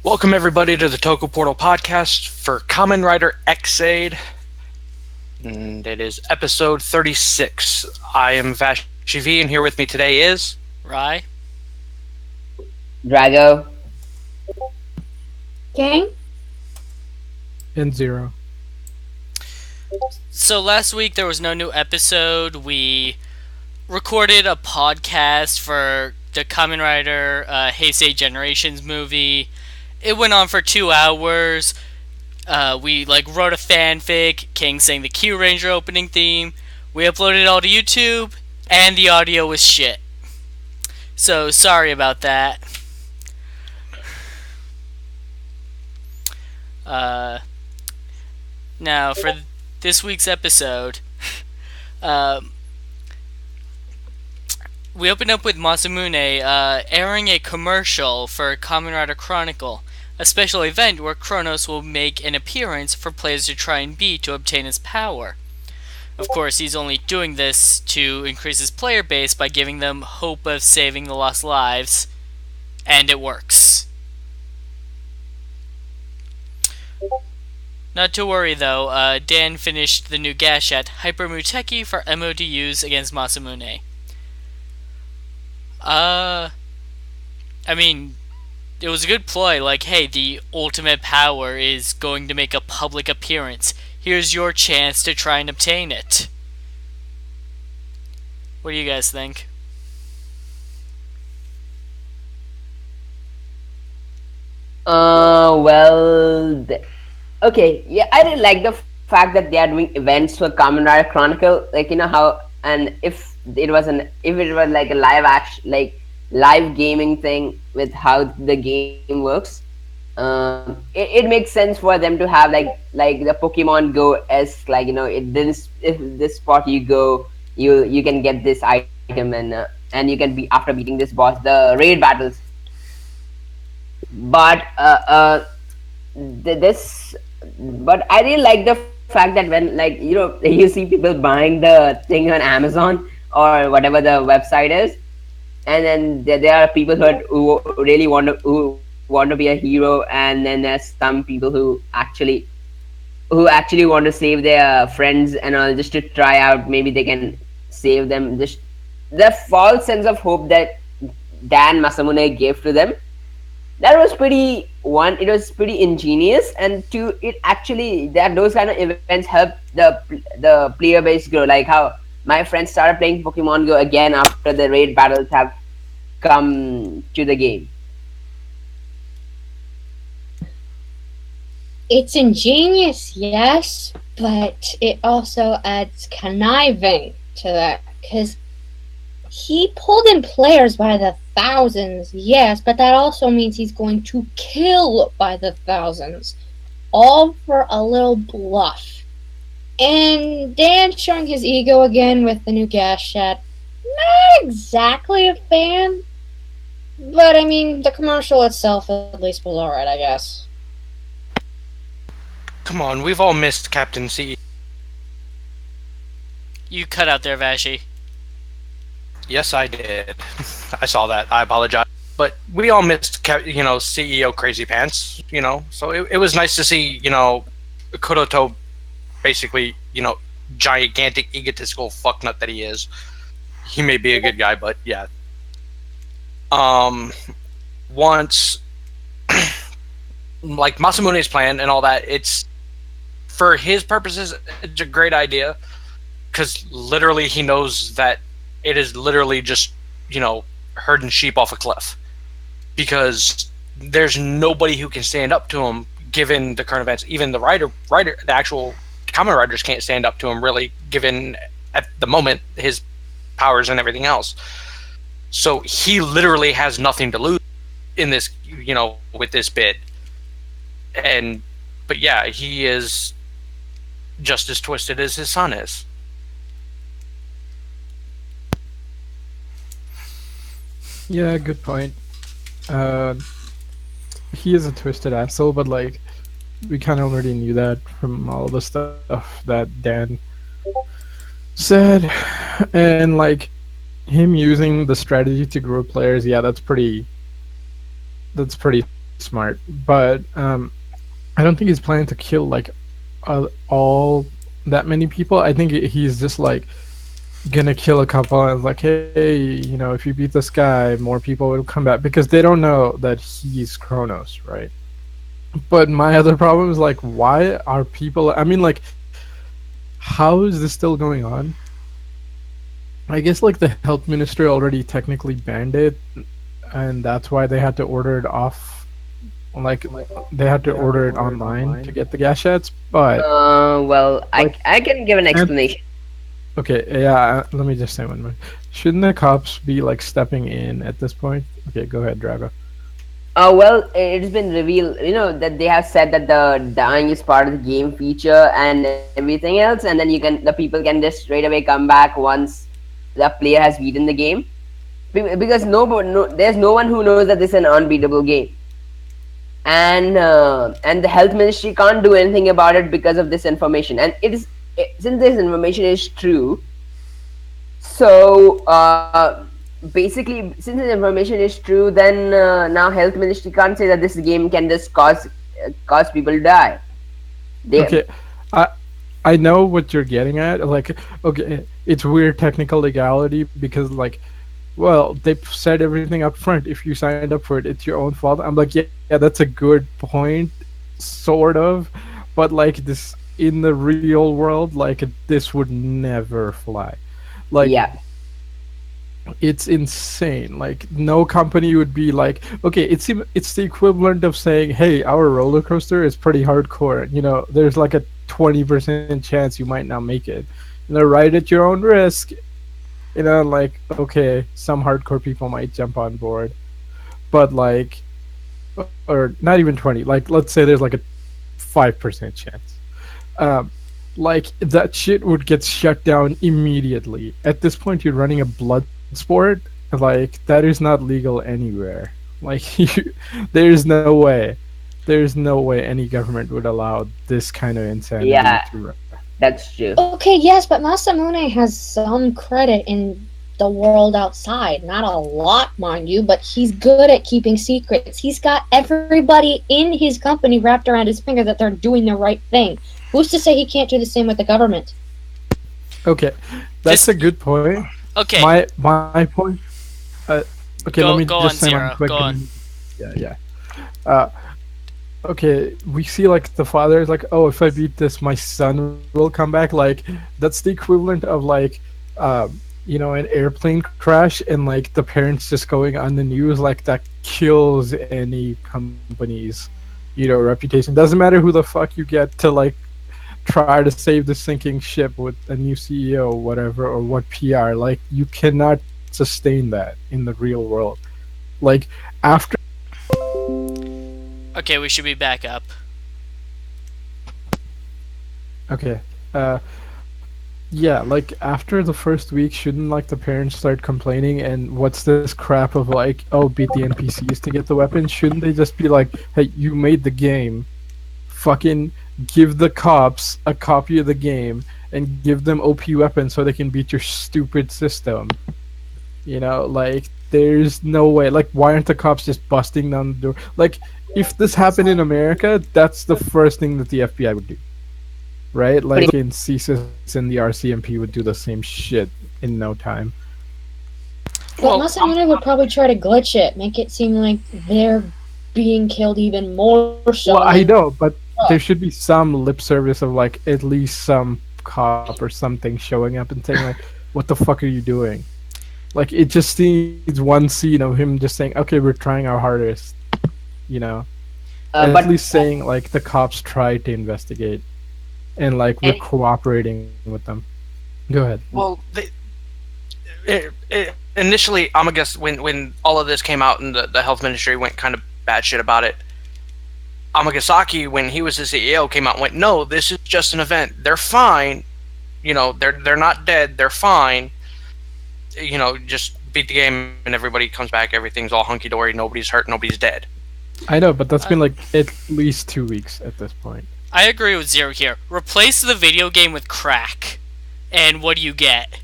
Welcome everybody to the Toku Portal podcast for Kamen Rider Ex-Aid, and it is episode 36. I am Vashi V, and here with me today is... Rye? Drago. Gang? And Zero. So last week there was no new episode. We recorded a podcast for the Kamen Rider Heisei Generations movie. It went on for 2 hours. We wrote a fanfic. King sang the Q Ranger opening theme. We uploaded it all to YouTube, and the audio was shit. So sorry about that. Now for this week's episode, we open up with Masamune airing a commercial for Kamen Rider Chronicle, a special event where Kronos will make an appearance for players to try and beat to obtain his power. Of course, he's only doing this to increase his player base by giving them hope of saving the lost lives, and it works. Not to worry though, Dan finished the new Gashat Hyper Muteki for MODUs against Masamune. I mean, it was a good ploy, like, hey, the ultimate power is going to make a public appearance. Here's your chance to try and obtain it. What do you guys think? Okay, yeah, I really like the fact that they are doing events for Kamen Rider Chronicle, how, and if it was like a live action, like live gaming thing with how the game works, it makes sense for them to have like the Pokemon Go esque, if this spot you go, you can get this item, and you can be after beating this boss, the raid battles. But this but I really like the fact that when you see people buying the thing on Amazon or whatever the website is, and then there are people who really want to be a hero, and then there's some people who actually want to save their friends and all, just to try out, maybe they can save them. Just the false sense of hope that Dan Masamune gave to them, that was pretty, one, it was pretty ingenious, and two, it actually, that those kind of events help the player base grow. Like how my friends started playing Pokemon Go again after the raid battles have come to the game. It's ingenious, yes, but it also adds conniving to that, because he pulled in players by the thousands, yes, but that also means he's going to kill by the thousands, all for a little bluff. And Dan showing his ego again with the new gas shot. Not exactly a fan, but I mean, the commercial itself at least was alright, I guess. Come on, we've all missed Captain C. You cut out there, Vashi. Yes, I did. I saw that. I apologize. But we all missed, CEO Crazy Pants, So it was nice to see, Kuroto basically, gigantic, egotistical fucknut that he is. He may be a good guy, but yeah. Once, like Masamune's plan and all that, it's, for his purposes, it's a great idea. Because literally he knows that it is literally just, herding sheep off a cliff. Because there's nobody who can stand up to him, given the current events. Even the actual Kamen Riders can't stand up to him, really, given, at the moment, his powers and everything else. So he literally has nothing to lose in this, with this bid. But yeah, he is just as twisted as his son is. Yeah, good point. He is a twisted asshole, but we kind of already knew that from all the stuff that Dan said, and him using the strategy to grow players. Yeah, that's pretty smart, but I don't think he's planning to kill like all that many people. I think he's just like gonna kill a couple and like, hey, if you beat this guy, more people will come back because they don't know that he's Kronos, right? But my other problem is like, why are people? I mean, like, how is this still going on? I guess like the health ministry already technically banned it, and that's why they had to order it off. Like they had to order it online to get the gas shots. But Well, I can give an explanation. okay, yeah. Let me just say one more. Shouldn't the cops be like stepping in at this point? Okay, go ahead, Drago. Well, it's been revealed, that they have said that the dying is part of the game feature and everything else, and then the people can just straight away come back once the player has beaten the game. Because there's no one who knows that this is an unbeatable game, and the health ministry can't do anything about it because of this information. And since this information is true, so basically, since this information is true, then now health ministry can't say that this game can just cause people to die. Okay, I I know what you're getting at. Like, okay, it's weird technical legality because like, well, they said everything up front. If you signed up for it, it's your own fault. I'm like, yeah, that's a good point, sort of, but like this in the real world, like this would never fly. Like, Yeah, it's insane. Like no company would be like, okay, it's the equivalent of saying, hey, our roller coaster is pretty hardcore. There's like a 20% chance you might not make it. Ride at your own risk. Like, okay, some hardcore people might jump on board, but like, or not even 20. Like, let's say there's like a 5% chance. Um, like that shit would get shut down immediately. At this point, you're running a blood sport. Like that is not legal anywhere. Like there's no way any government would allow this kind of insanity yeah, to run. that's true. Okay, yes, but Masamune has some credit in the world outside. Not a lot, mind you, but he's good at keeping secrets. He's got everybody in his company wrapped around his finger that they're doing the right thing. Who's to say he can't do the same with the government? Okay, that's a good point. Okay. My point. Okay, let me Go just on, say one Zero. quick. Go on. Yeah. Uh, okay, we see like the father is like, oh, if I beat this, my son will come back. Like that's the equivalent of like, an airplane crash and like the parents just going on the news. Like that kills any company's, reputation. Doesn't matter who the fuck you get to like try to save the sinking ship with a new CEO or whatever, or what PR. Like you cannot sustain that in the real world. Like after. Okay, we should be back up. Okay. Yeah, like after the first week, shouldn't like the parents start complaining and what's this crap of like, oh, beat the NPCs to get the weapons? Shouldn't they just be like, hey, you made the game, fucking give the cops a copy of the game and give them OP weapons so they can beat your stupid system? Like there's no way. Like why aren't the cops just busting down the door? Like if this happened in America, that's the first thing that the FBI would do. Right? Like in CSIS and the RCMP would do the same shit in no time. But Masamune would probably try to glitch it, make it seem like they're being killed even more so. Well, I know, but there should be some lip service of like at least some cop or something showing up and saying like, what the fuck are you doing? Like it just needs one scene of him just saying, okay, we're trying our hardest. And But at least saying like the cops tried to investigate. And like we're cooperating with them. Go ahead. Well, initially, I'm gonna guess when all of this came out and the health ministry went kind of batshit about it. Amagasaki, when he was the CEO, came out and went, "No, this is just an event. They're fine. They're not dead. They're fine. Just beat the game and everybody comes back. Everything's all hunky dory. Nobody's hurt. Nobody's dead." I know, but that's been like at least 2 weeks at this point. I agree with Zero here. Replace the video game with crack, and what do you get?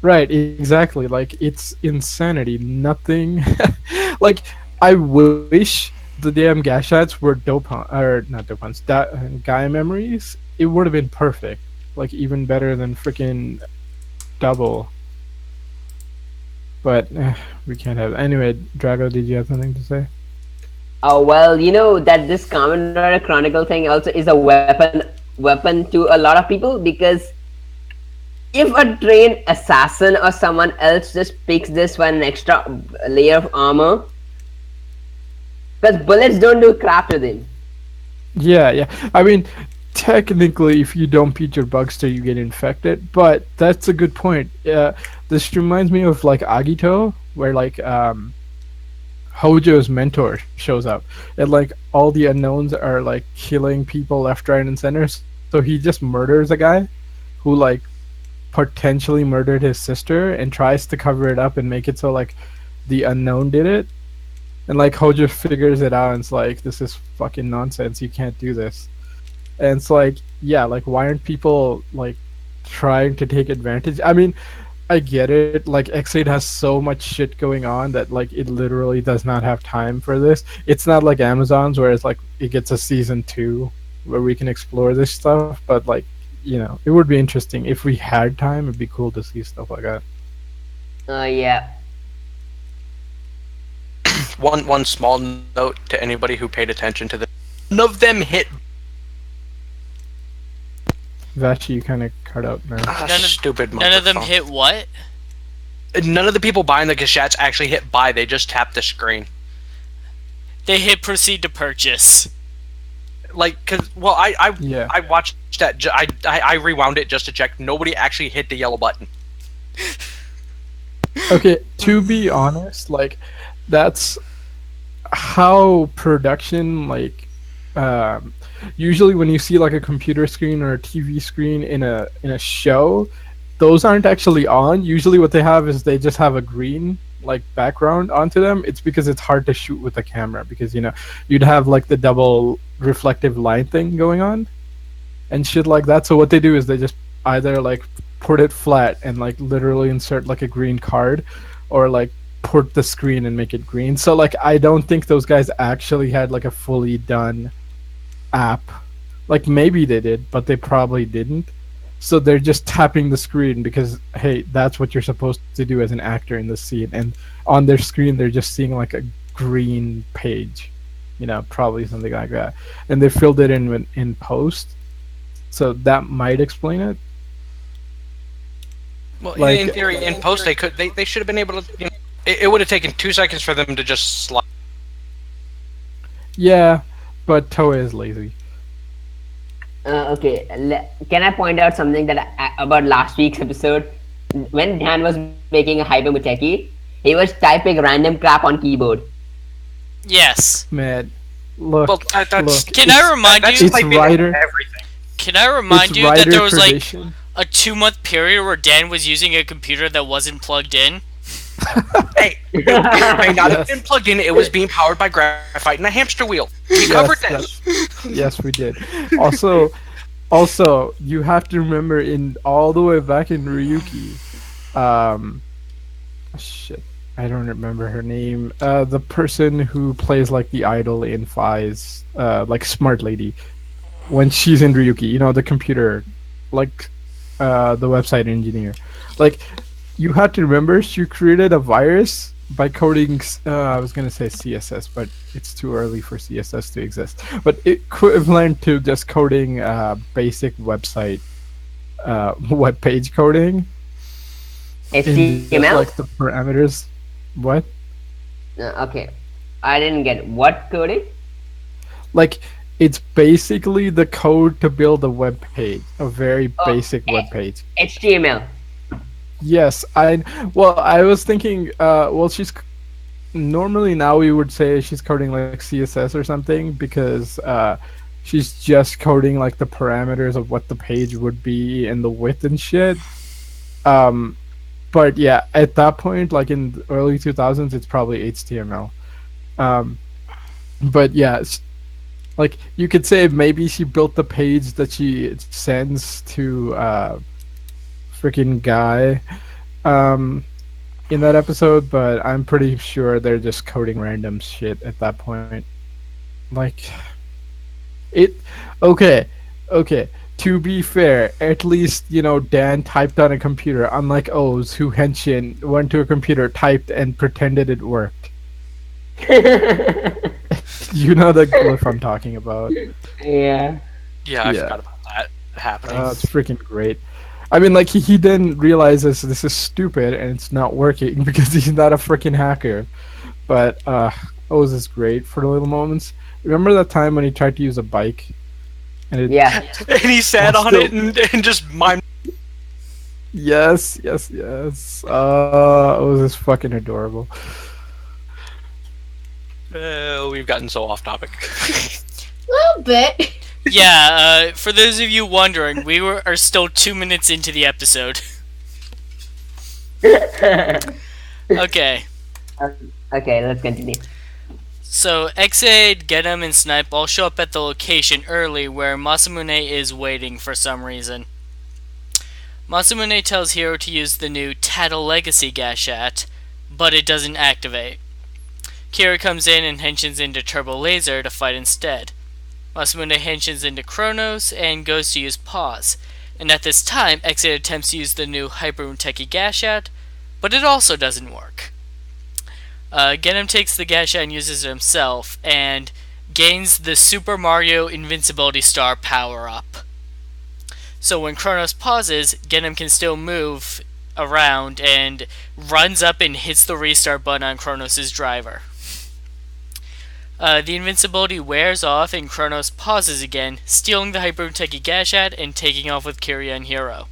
Right, exactly. Like it's insanity. Nothing. Like I wish the damn Gashats were dopon or not dopons, Gaia memories. It would have been perfect. Like even better than freaking double. But we can't have. Anyway, Drago, did you have something to say? Oh well, you know that this Kamen Rider Chronicle thing also is a weapon to a lot of people, because if a trained assassin or someone else just picks this one extra layer of armor, because bullets don't do crap to them. Yeah, yeah. I mean, technically, if you don't beat your Bugster, you get infected. But that's a good point. This reminds me of like Agito, where like Hojo's mentor shows up, and like all the unknowns are like killing people left, right, and center. So he just murders a guy who like potentially murdered his sister and tries to cover it up and make it so like the unknown did it. And like Hojo figures it out and it's like, this is fucking nonsense. You can't do this. And it's like, yeah, like why aren't people like trying to take advantage? I mean, I get it. Like Ex-Aid has so much shit going on that like it literally does not have time for this. It's not like Amazon's where it's like it gets a season 2 where we can explore this stuff. But like, it would be interesting if we had time. It'd be cool to see stuff like that. Yeah. One small note to anybody who paid attention to this: none of them hit. Vashi, you kind of cut out now. Stupid. None of them microphone. hit what? None of the people buying the Gashats actually hit buy. They just tapped the screen. They hit proceed to purchase. Like, cause I Yeah. I watched that. I rewound it just to check. Nobody actually hit the yellow button. Okay, to be honest, like that's how production like usually when you see like a computer screen or a TV screen in a show, those aren't actually on. Usually what they have is they just have a green like background onto them. It's because it's hard to shoot with the camera because you'd have like the double reflective line thing going on and shit like that. So what they do is they just either like put it flat and like literally insert like a green card, or like put the screen and make it green. So like I don't think those guys actually had like a fully done app. Like maybe they did, but they probably didn't. So they're just tapping the screen because hey, that's what you're supposed to do as an actor in the scene. And on their screen they're just seeing like a green page. Probably something like that. And they filled it in post. So that might explain it. Well, Like- in theory, in post they should have been able to. It would have taken 2 seconds for them to just slide. Yeah, but Toei is lazy. Okay, can I point out something about last week's episode? When Dan was making a Hyper Muteki, he was typing random crap on keyboard. Yes. Man, look. Well, that's- look, Can I remind That's you? it's typing writer- everything. Can I remind it's you that writer there was like tradition. a 2-month period where Dan was using a computer that wasn't plugged in? Hey, it may not have Yes. been plugged in. It was being powered by graphite and a hamster wheel. We covered this. Yes, we did. Also, you have to remember in all the way back in Ryuki, shit, I don't remember her name. The person who plays like the idol in Fi's, like Smart Lady, when she's in Ryuki, the computer, like, the website engineer, like, you have to remember she created a virus by coding. I was gonna say CSS, but it's too early for CSS to exist. But equivalent to just coding basic website web page coding. in just, HTML? like the parameters. What? Okay, I didn't get what coding? Like it's basically the code to build a web page, a very Oh, basic web page. HTML. Yes, I was thinking. She's normally now we would say she's coding like CSS or something because she's just coding like the parameters of what the page would be and the width and shit. But yeah, at that point, like in the early 2000s, it's probably HTML. But yeah, like you could say maybe she built the page that she sends to freaking Guy um, in that episode, but I'm pretty sure they're just coding random shit at that point. Like it. Okay, okay. To be fair, at least Dan typed on a computer, unlike O's who henshin went to a computer, typed, and pretended it worked. You know the glyph I'm talking about. Yeah. Yeah, I Yeah. forgot about that happening. It's freaking great. I mean, like he then realizes this is stupid and it's not working because he's not a freaking hacker. But O's is great for the little moments. Remember that time when he tried to use a bike, and it Yeah. And he sat on Still- it and just mimed. Yes, yes, yes. O's is fucking adorable. We've gotten so off topic. A little bit. Yeah, for those of you wondering, are still 2 minutes into the episode. Okay, Okay, let's continue. so Ex-Aid, Getem, and Snipe all show up at the location early where Masamune is waiting for some reason. Masamune tells Hiro to use the new Tattle Legacy Gashat, but it doesn't activate. Kira comes in and henshins into Turbo Laser to fight instead. Masamune henshins into Kronos and goes to use Pause, and at this time Ex-Aid attempts to use the new Hyper Muteki Gashat, but it also doesn't work. Genem takes the Gashat and uses it himself, and gains the Super Mario Invincibility Star power-up. So when Kronos pauses, Genem can still move around and runs up and hits the restart button on Kronos' driver. The invincibility wears off and Kronos pauses again, stealing the Hyper Muteki Gashat and taking off with Kiria and Hiro.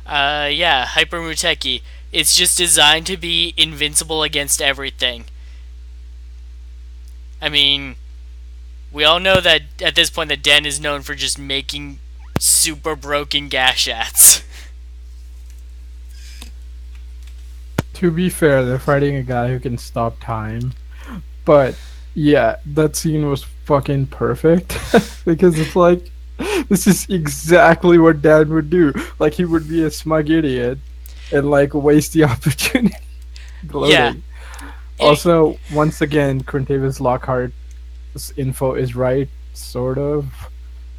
Yeah, Hyper Muteki. It's just designed to be invincible against everything. I mean, we all know that at this point that Den is known for just making super broken Gashats. To be fair, they're fighting a guy who can stop time. But yeah, that scene was fucking perfect because it's like this is exactly what Dan would do. Like he would be a smug idiot and like waste the opportunity. Gloating. Yeah. Also, once again, Quintavis Lockhart's info is right, sort of,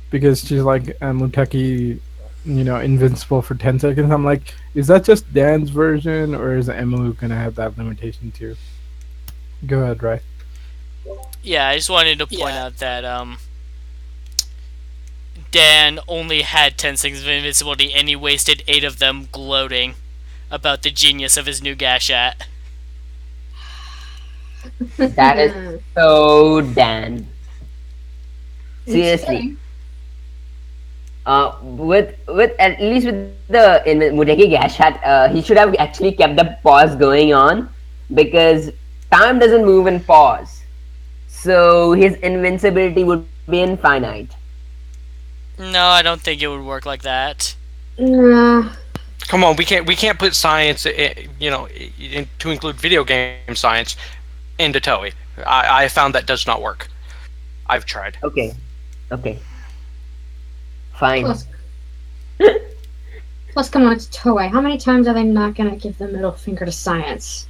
because she's like Muteki, invincible for 10 seconds. I'm like, is that just Dan's version, or is Emu gonna have that limitation too? Go ahead, right? Yeah, I just wanted to point out that Dan only had 10 seconds of invincibility and he wasted 8 of them gloating about the genius of his new Gashat. That is so Dan. Seriously. With at least with the Muteki Gashat, he should have actually kept the pause going on because time doesn't move in pause. So his invincibility would be infinite. No, I don't think it would work like that. Nah. Come on, we can't put science, to include video game science into Toei. I found that does not work. I've tried. Okay. Fine. Plus, come on, it's Toei. How many times are they not gonna give the middle finger to science?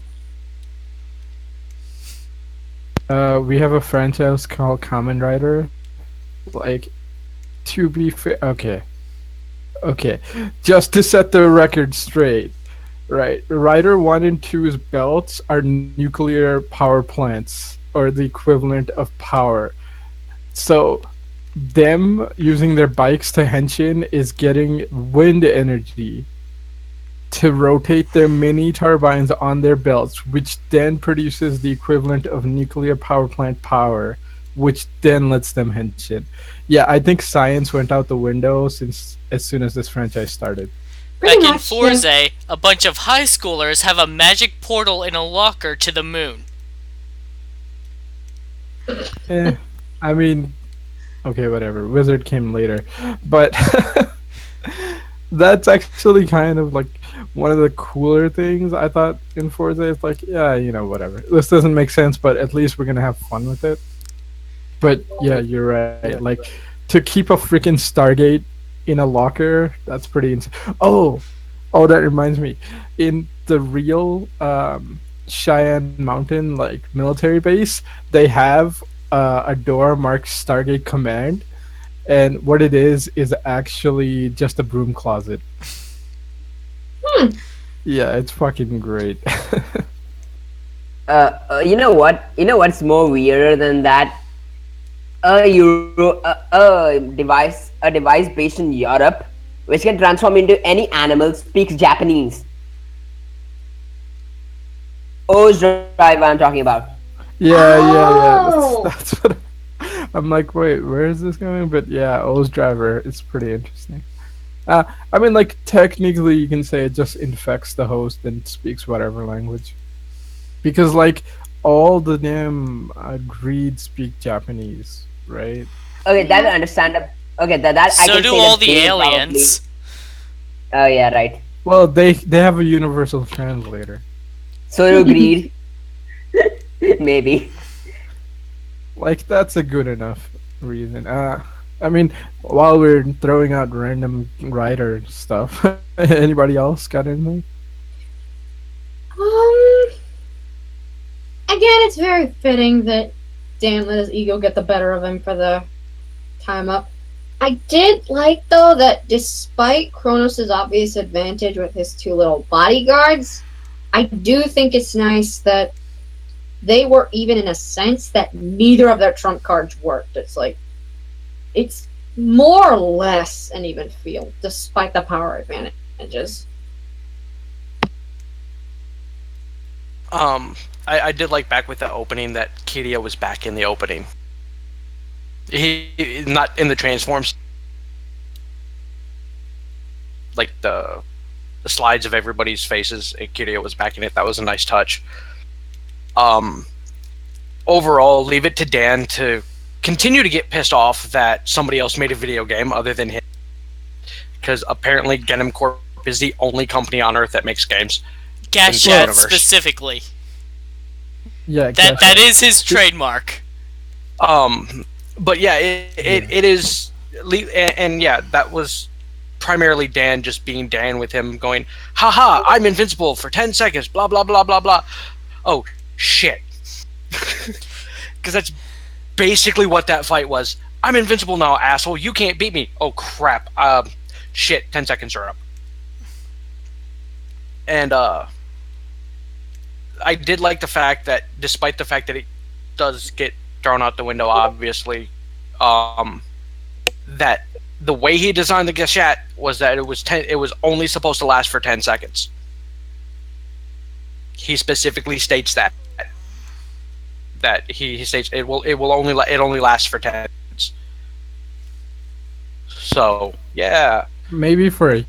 We have a franchise called Kamen Rider. Like, to be fair, okay. Just to set the record straight, right? Rider 1 and 2's belts are nuclear power plants, or the equivalent of power. So, them using their bikes to henshin is getting wind energy to rotate their mini turbines on their belts, which then produces the equivalent of nuclear power plant power, which then lets them henshin. Yeah, I think science went out the window as soon as this franchise started. Pretty Back in much, Forza, a bunch of high schoolers have a magic portal in a locker to the moon. I mean, okay, whatever. Wizard came later, but that's actually kind of like one of the cooler things I thought in Forza. It's like, yeah, whatever. This doesn't make sense, but at least we're gonna have fun with it. But yeah, you're right. Like, to keep a freaking Stargate in a locker. That's pretty insane. Oh, that reminds me. In the real Cheyenne Mountain like military base, they have a door marked Stargate Command, and what it is actually just a broom closet. Hmm. Yeah, it's fucking great. You know what? You know what's more weirder than that? A device based in Europe, which can transform into any animal, speaks Japanese. O's Drive, I'm talking about. Yeah. Oh. That's what I'm like. Wait, where is this going? But yeah, O's driver. It's pretty interesting. I mean, like technically, you can say it just infects the host and speaks whatever language, because like all the damn greed speak Japanese, right? Okay, that Yeah. understandable. Okay, that I So can do say all that the they probably. aliens. Oh yeah, right. Well, they have a universal translator. So you agreed. Maybe. Like that's a good enough reason. I mean, while we're throwing out random writer stuff, anybody else got anything? Um. Again, it's very fitting that Dan let his ego get the better of him for the time up. I did like though that despite Kronos' obvious advantage with his two little bodyguards, I do think it's nice that they were even in a sense that neither of their trump cards worked. It's like it's more or less an even field, despite the power advantages. I did like back with the opening that Kiria was back in the opening. He not in the transforms, like the slides of everybody's faces. And Kiria was back in it. That was a nice touch. Um, Overall, leave it to Dan to continue to get pissed off that somebody else made a video game other than him, because apparently Genom Corp is the only company on Earth that makes games. Gashat universe. specifically. Yeah, That is his trademark. But yeah, it is, and yeah, that was primarily Dan just being Dan with him going, haha, I'm invincible for 10 seconds, blah, blah, blah, blah, blah. Oh, shit. Because that's basically what that fight was. I'm invincible now, asshole. You can't beat me. Oh, crap. Shit, 10 seconds are up. And, I did like the fact that, despite the fact that it does get thrown out the window, obviously, that the way he designed the Gashat was that it was only supposed to last for 10 seconds. He specifically states that he states it only lasts for 10 seconds. So yeah, maybe for a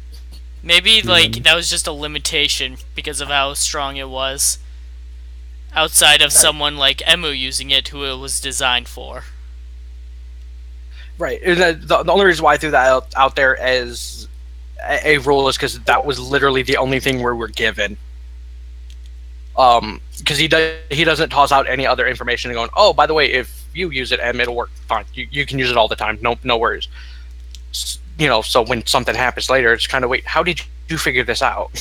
Maybe like that was just a limitation because of how strong it was. Outside of someone like Emu using it, who it was designed for. right. The only reason why I threw that out there as a rule is because that was literally the only thing we were given. Because he doesn't toss out any other information and going, oh, by the way, if you use it, it'll work fine. You can use it all the time. No worries. You know, so when something happens later, it's kind of, wait, how did you figure this out?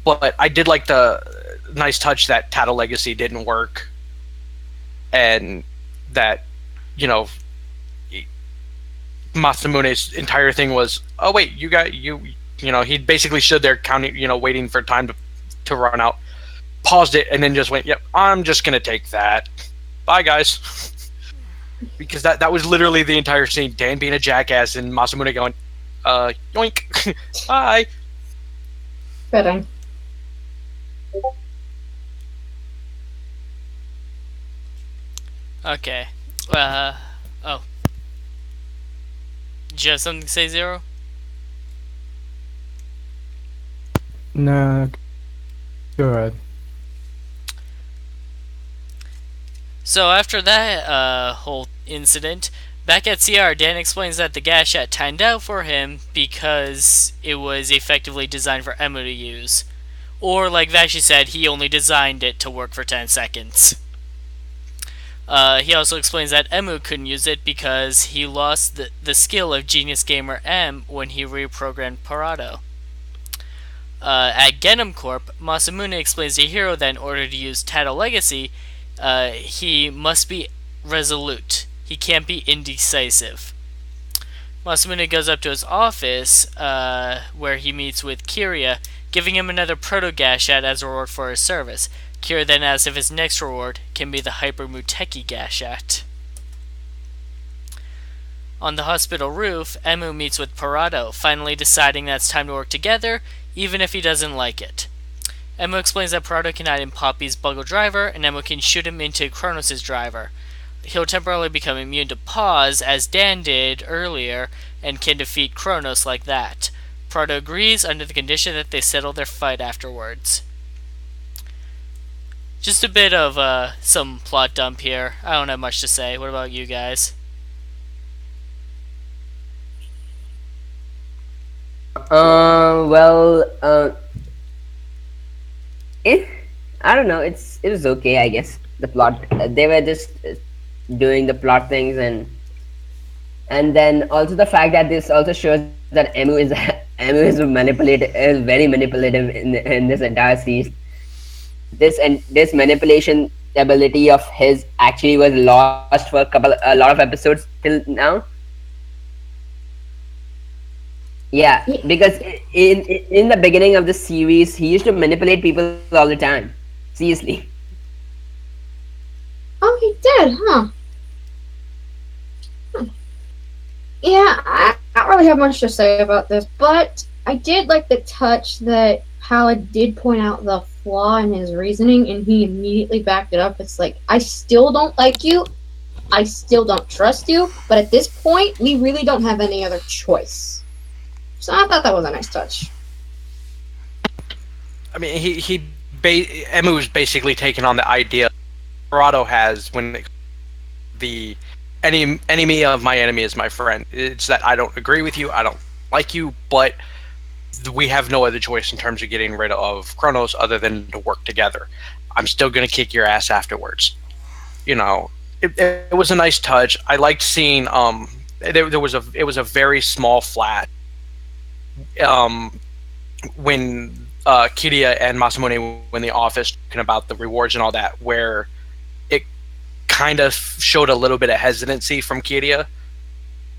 But I did like the nice touch that Tattle Legacy didn't work, and that, you know, Masamune's entire thing was, oh wait, you know, he basically stood there counting, you know, waiting for time to run out, paused it, and then just went, yep, I'm just gonna take that. Bye guys. Because that was literally the entire scene. Dan being a jackass and Masamune going, yoink, bye. Fitting. Okay. Oh. Did you have something to say, Zero? nah. Go ahead. So after that whole incident, back at CR, Dan explains that the Gashat timed out for him because it was effectively designed for Emu to use. Or, like Vashi said, he only designed it to work for 10 seconds. He also explains that Emu couldn't use it because he lost the skill of Genius Gamer M when he reprogrammed Parado. At Genom Corp, Masamune explains to Hiro that in order to use Tato Legacy, he must be resolute. He can't be indecisive. Masamune goes up to his office, where he meets with Kiria, giving him another Proto Gashat as a reward for his service. Kira then asks if his next reward can be the Hyper Muteki Gashat. On the hospital roof, Emu meets with Parado, finally deciding that it's time to work together, even if he doesn't like it. Emu explains that Parado can hide in Poppy's Buggle driver, and Emu can shoot him into Kronos' driver. He'll temporarily become immune to Pause, as Dan did earlier, and can defeat Kronos like that. Parado agrees under the condition that they settle their fight afterwards. Just a bit of some plot dump here. I don't have much to say. What about you guys? Well, it, I don't know. It was okay, I guess. The plot, they were just doing the plot things, and then also the fact that this also shows that Emu is Emu is manipulative, is very manipulative in this entire series. This manipulation ability of his actually was lost for a lot of episodes till now. Yeah, because in the beginning of the series, he used to manipulate people all the time. Seriously. Oh, he did, huh? Yeah, I don't really have much to say about this, but I did like the touch that Pallid did point out the flaw in his reasoning, and he immediately backed it up. It's like, I still don't like you, I still don't trust you, but at this point, we really don't have any other choice. So I thought that was a nice touch. I mean, Emu was basically taking on the idea Corrado has when the enemy of my enemy is my friend. It's that I don't agree with you, I don't like you, but we have no other choice in terms of getting rid of Kronos other than to work together. I'm still going to kick your ass afterwards. You know, it was a nice touch. I liked seeing it was a very small flat when Kiria and Masamune were in the office talking about the rewards and all that, where it kind of showed a little bit of hesitancy from Kiria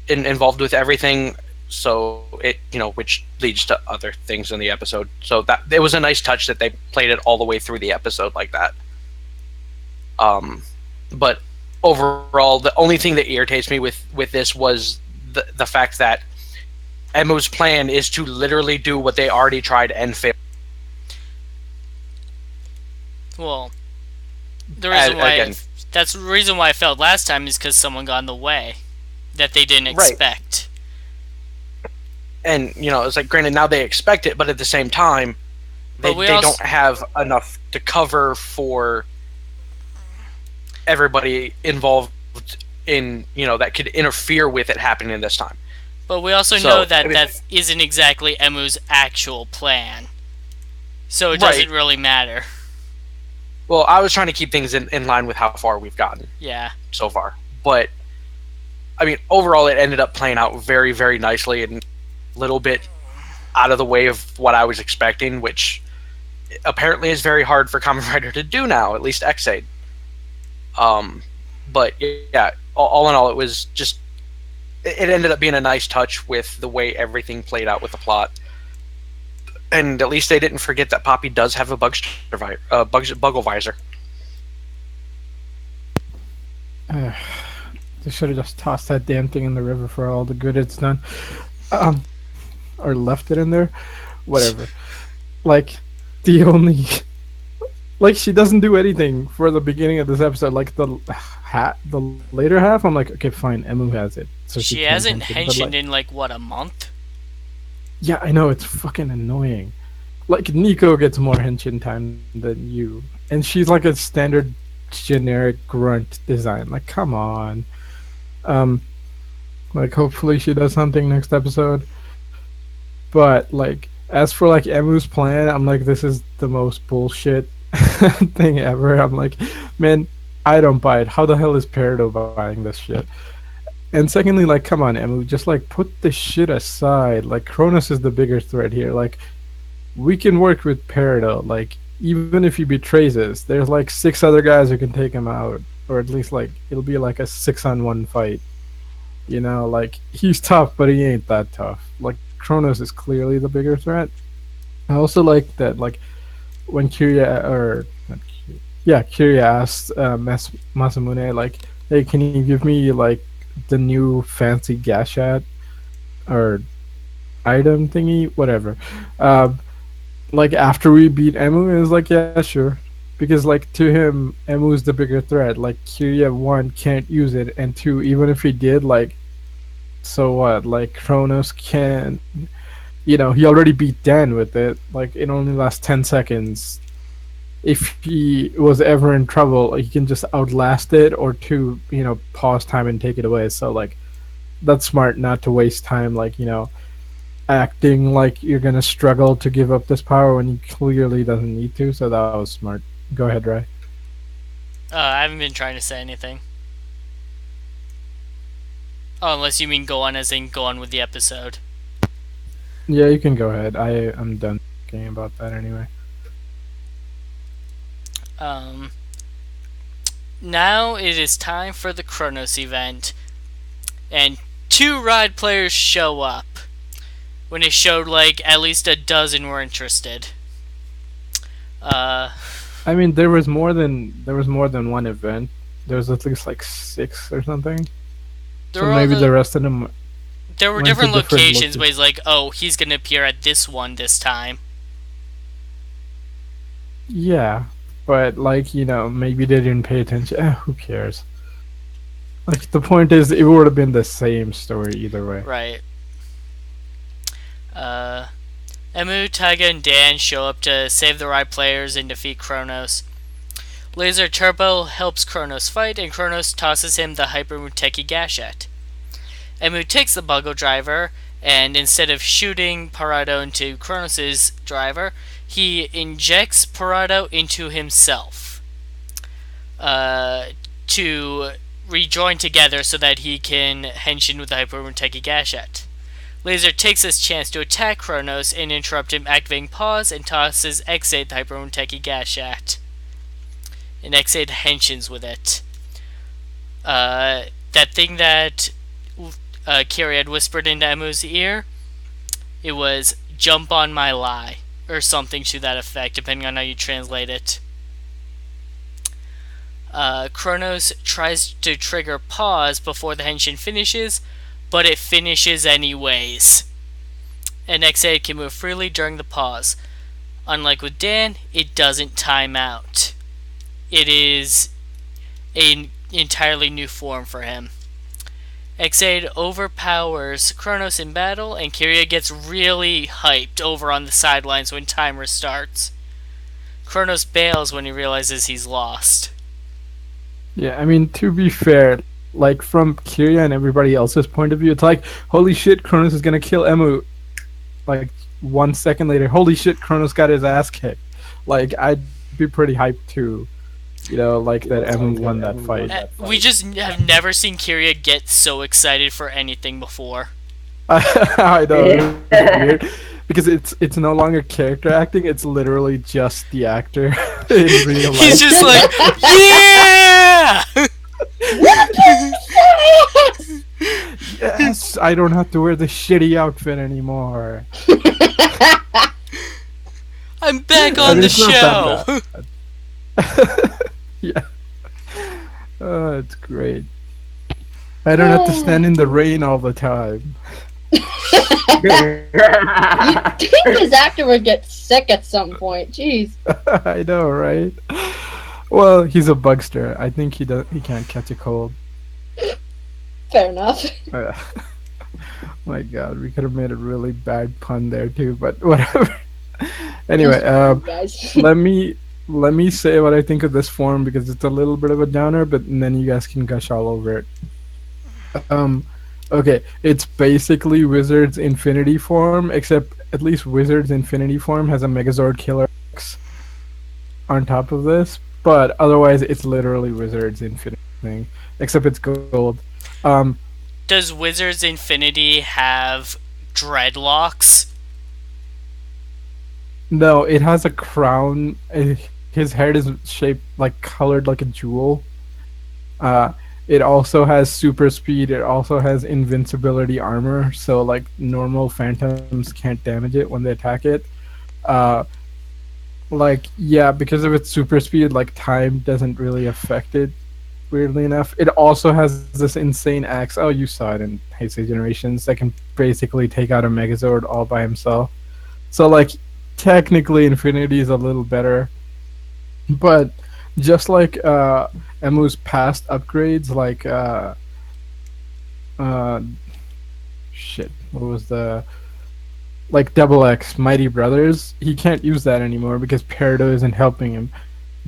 involved with everything. So it, which leads to other things in the episode. So that it was a nice touch that they played it all the way through the episode like that. But overall, the only thing that irritates me with this was the fact that Emu's plan is to literally do what they already tried and failed. Well, the reason that's the reason why I failed last time is because someone got in the way that they didn't expect. Right. And it's like, granted, now they expect it, but at the same time, they don't have enough to cover for everybody involved in that could interfere with it happening this time. But we also know that isn't exactly Emu's actual plan. So it doesn't really matter. Well, I was trying to keep things in line with how far we've gotten. Yeah. So far. But, I mean, overall it ended up playing out very, very nicely and a little bit out of the way of what I was expecting, which apparently is very hard for Kamen Rider to do now, at least Ex-Aid. But, yeah, all in all, it was just... It ended up being a nice touch with the way everything played out with the plot. And at least they didn't forget that Poppy does have a buggle visor. They should have just tossed that damn thing in the river for all the good it's done. Or left it in there. Whatever. Like, the only... Like, she doesn't do anything for the beginning of this episode. Like, the later half, I'm like, okay, fine, Emu has it. So she hasn't henshined in, what, a month? Yeah, I know, it's fucking annoying. Like, Nico gets more henshin time than you. And she's like a standard generic grunt design. Like, come on. Like, hopefully she does something next episode. But, like, as for, like, Emu's plan, I'm like, this is the most bullshit thing ever. I'm like, man, I don't buy it. How the hell is Peridot buying this shit? And secondly, like, come on, Emu, just like put the shit aside. Like, Kronos is the bigger threat here. Like, we can work with Peridot. Like, even if he betrays us, there's like 6 other guys who can take him out, or at least like it'll be like a 6-on-1 fight. You know, like he's tough, but he ain't that tough. Like Kronos is clearly the bigger threat. I also like that, like when Kirya or not Kirya, yeah, Kirya asked Masamune, like, "Hey, can you give me like the new fancy gashat or item thingy, whatever?" Like after we beat Emu, it was like, yeah, sure, because like to him, Emu is the bigger threat. Like Kirya, one, can't use it, and two, even if he did, like, so what? Like Kronos can, he already beat Dan with it. Like it only lasts 10 seconds. If he was ever in trouble, he can just outlast it, or two, pause time and take it away. So like, that's smart not to waste time. Like acting like you're gonna struggle to give up this power when he clearly doesn't need to. So that was smart. Go ahead, Ray. I haven't been trying to say anything. Oh, unless you mean go on as in go on with the episode. Yeah, you can go ahead. I'm done thinking about that anyway. Now it is time for the Kronos event, and 2 ride players show up. When it showed like at least a dozen were interested. I mean, there was more than one event. There was at least like 6 or something. So maybe the rest of them. There were different locations, but it's like, oh, he's gonna appear at this one this time. Yeah, but like maybe they didn't pay attention. Who cares? Like the point is, it would have been the same story either way. Right. Emu, Taiga, and Dan show up to save the ride players and defeat Kronos. Laser Turbo helps Kronos fight, and Kronos tosses him the Hyper Muteki Gashet. Emu takes the Buggle driver, and instead of shooting Parado into Kronos' driver, he injects Parado into himself to rejoin together so that he can henshin with the Hyper Muteki Gashet. Laser takes this chance to attack Kronos and interrupt him, activating pause, and tosses Ex-Aid the Hyper Muteki Gashet. And Ex-Aid henshins with it. That thing that Kiri had whispered into Emu's ear, it was "jump on my lie," or something to that effect, depending on how you translate it. Kronos tries to trigger pause before the henshin finishes, but it finishes anyways. And Ex-Aid can move freely during the pause. Unlike with Dan, it doesn't time out. It is an entirely new form for him. Ex-Aid overpowers Kronos in battle, and Kirya gets really hyped over on the sidelines when timer starts. Kronos bails when he realizes he's lost. Yeah, I mean, to be fair, like from Kirya and everybody else's point of view, it's like, holy shit, Kronos is gonna kill Emu. Like 1 second later, holy shit, Kronos got his ass kicked. Like I'd be pretty hyped too, like that Emu won that fight. We just have never seen Kirya get so excited for anything before. I know, it's weird. Because it's no longer character acting, it's literally just the actor in real life. He's just like, yeah! Yes, I don't have to wear the shitty outfit anymore. I'm back on the show! Yeah. Oh, it's great. I don't have to stand in the rain all the time. You'd think this actor would get sick at some point. Jeez. I know, right? Well, he's a bugster. I think he can't catch a cold. Fair enough. My God, we could have made a really bad pun there too, but whatever. Anyway, let me say what I think of this form because it's a little bit of a downer, but then you guys can gush all over it. Okay, it's basically Wizard's Infinity form, except at least Wizard's Infinity form has a Megazord Killer X on top of this. but otherwise it's literally Wizards Infinity thing, except it's gold. Um, Does Wizards Infinity have dreadlocks? no, it has a crown. His head is shaped like colored like a jewel. Uh, it also has super speed. It also has invincibility armor, so like normal phantoms can't damage it when they attack it. Uh, like yeah, because of its super speed, like time doesn't really affect it. Weirdly enough, it also has this insane axe. Oh, you saw it in Heisei Generations that can basically take out a Megazord all by himself. So like technically Infinity is a little better, but just like Emu's past upgrades, like uh shit, what was the like Double X Mighty Brothers? He can't use that anymore because Peridot isn't helping him.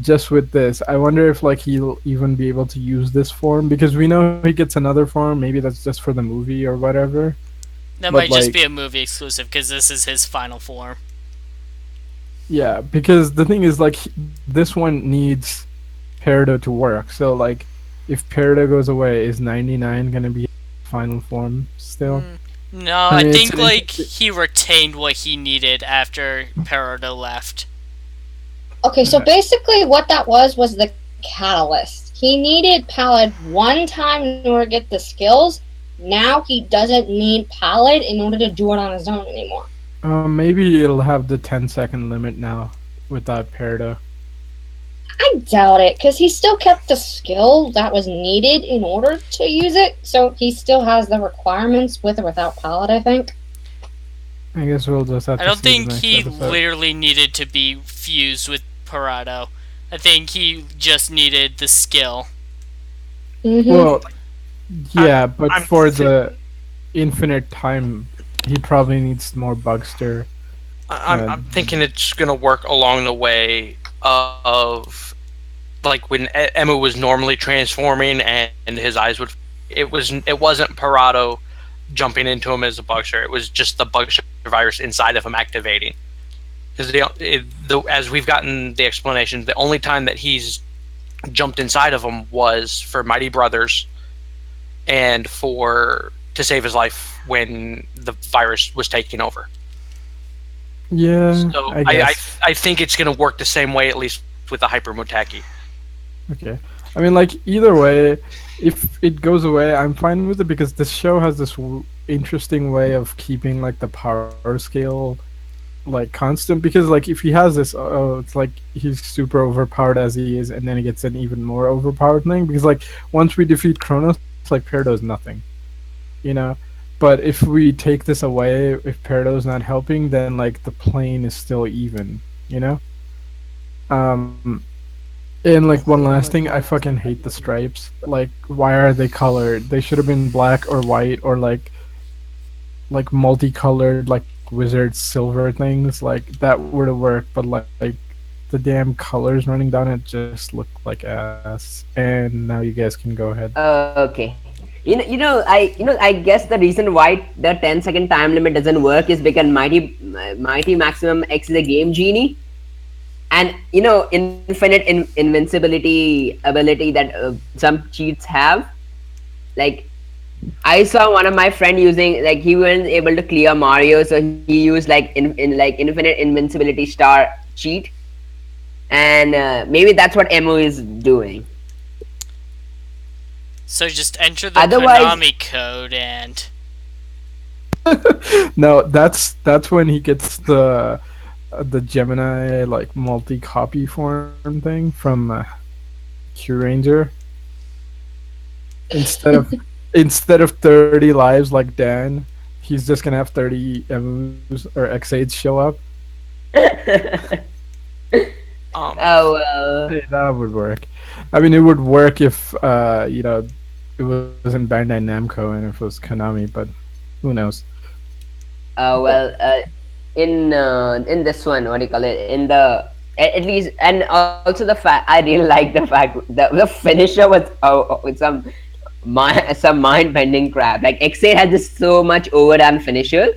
Just with this, I wonder if like he'll even be able to use this form because we know he gets another form. Maybe that's just for the movie or whatever. That But might just like, be a movie exclusive because this is his final form. yeah, because the thing is like this one needs Peridot to work. So like, if Peridot goes away, is 99 gonna be final form still? No, I I mean, it's think an like he retained what he needed after Peridot left. Okay, so Okay. basically what that was the catalyst. He needed Pallid one time in order to get the skills. Now he doesn't need Pallid in order to do it on his own anymore. Maybe it'll have the 10-second limit now without Peridot. I doubt it, because he still kept the skill that was needed in order to use it, so he still has the requirements with or without Pallid, I think. I guess we'll just have I to don't see the think next he episode. literally needed to be fused with Peridot. I think he just needed the skill. Mm-hmm. Well, yeah, but I'm for thi- the infinite time, he probably needs more Bugster. I'm thinking it's gonna work along the way of like when Emma was normally transforming and his eyes would. It wasn't Parado jumping into him as a bugster. It was just the bugster virus inside of him activating. Because as we've gotten the explanation, the only time that he's jumped inside of him was for Mighty Brothers and for to save his life when the virus was taking over. Yeah, So I I guess. I think it's going to work the same way, at least with the Hyper Muteki. Okay. I mean, like, either way, if it goes away, I'm fine with it because this show has this interesting way of keeping, like, the power scale, like, constant. Because, like, if he has this, oh, it's like he's super overpowered as he is, and then he gets an even more overpowered thing. Because, like, once we defeat Kronos, like, Peridot's nothing, you know? But if we take this away, if Peridot's not helping, then, like, the plane is still even, you know? Um, and like one last thing, I fucking hate the stripes. Like, why are they colored? They should have been black or white or like multicolored, like wizard silver things. Like that would have worked. But like the damn colors running down it just look like ass. And now you guys can go ahead. Okay. I guess the reason why the 10-second time limit doesn't work is because Mighty Maximum X is a game genie, and infinite invincibility ability that some cheats have. Like, I saw one of my friend using, like, he wasn't able to clear Mario, so he used like in like infinite invincibility star cheat, and maybe that's what Emo is doing. So just enter the Otherwise, Konami code and No, that's when he gets the Gemini like multi copy form thing from Q Ranger. Instead of 30 lives like Dan, he's just gonna have 30 Emus or X-Aids show up. oh well. Hey, that would work. I mean, it would work if it wasn't Bandai Namco and if it was Konami, but who knows? Well, in this one, what do you call it? In the at least, and also the fact I really like the fact the finisher was with some mind bending crap. Like Ex-Aid has just so much overdone finisher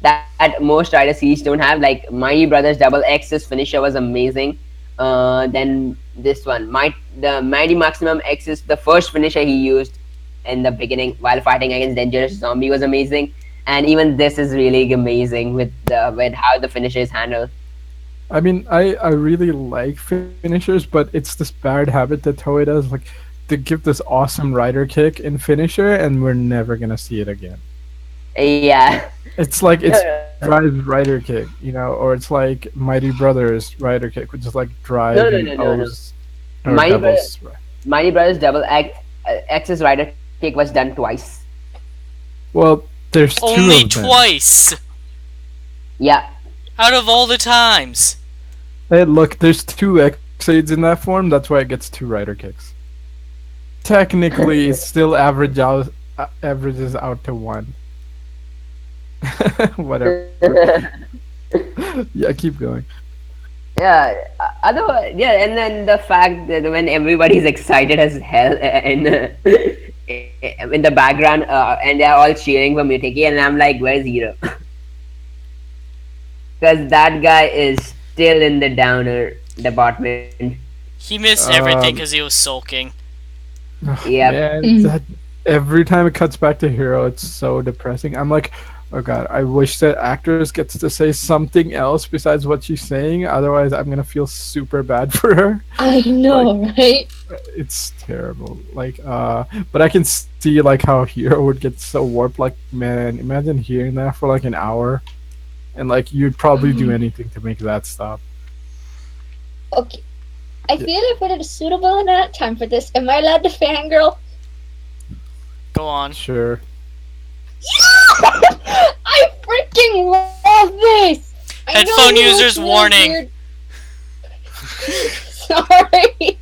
that most Rider series don't have. Like Mighty Brothers Double X's finisher was amazing. Then this one, the Mighty Maximum X is the first finisher he used in the beginning while fighting against Dangerous Zombie was amazing, and even this is really amazing with how the finisher is handled. I mean, I really like finishers, but it's this bad habit that Toei does. Like, they give this awesome rider kick in finisher, and we're never gonna see it again. Yeah. It's like No, it's Drive's rider kick, or it's like Mighty Brothers rider kick, which is like no, Drive no, and no, no, no. O's or Mighty, Bro- doubles. Mighty Brothers Double X X's rider kick was done twice. Well, there's two Only of them. twice Yeah. out of all the times. Hey, look, there's two X-Aids in that form. That's why it gets two rider kicks. Technically, it still averages out to one. Whatever. Yeah, keep going. Yeah, otherwise, yeah, and then the fact that when everybody's excited as hell in the background, and they're all cheering for Muteki, and I'm like, where's Hiro? Because that guy is still in the downer department. He missed everything Um, because he was sulking. Yep. Man, that every time it cuts back to Hero, it's so depressing. I'm like, oh god, I wish that actress gets to say something else besides what she's saying. Otherwise, I'm gonna feel super bad for her. I know, right? It's terrible. Like, but I can see like how Hero would get so warped. Like, man, imagine hearing that for like an hour, and like you'd probably do anything to make that stop. Okay. I feel like we're at a suitable amount of time for this. Am I allowed to fangirl? Go on. Sure. I freaking love this! I know Headphone he users looks really warning. weird. Sorry.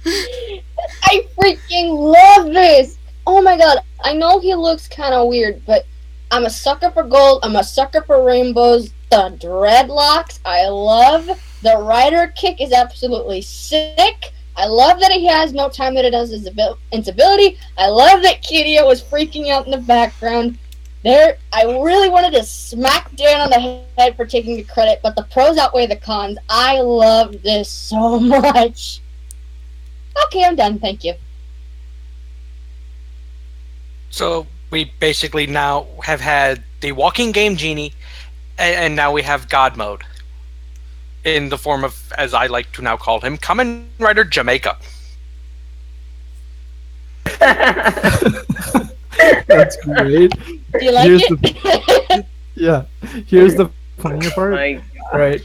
I freaking love this! Oh my god, I know he looks kind of weird, but I'm a sucker for gold, I'm a sucker for rainbows, the dreadlocks, I love. The rider kick is absolutely sick. I love that he has no time that it does his ability. I love that Kiria was freaking out in the background. There, I really wanted to smack Dan on the head for taking the credit, but the pros outweigh the cons. I love this so much. Okay, I'm done. Thank you. So we basically now have had the walking game genie, and now we have God mode in the form of, as I like to now call him, Kamen Rider Jamaica. That's great. Do you like Here's it? Yeah. Here's the funny part. My Right.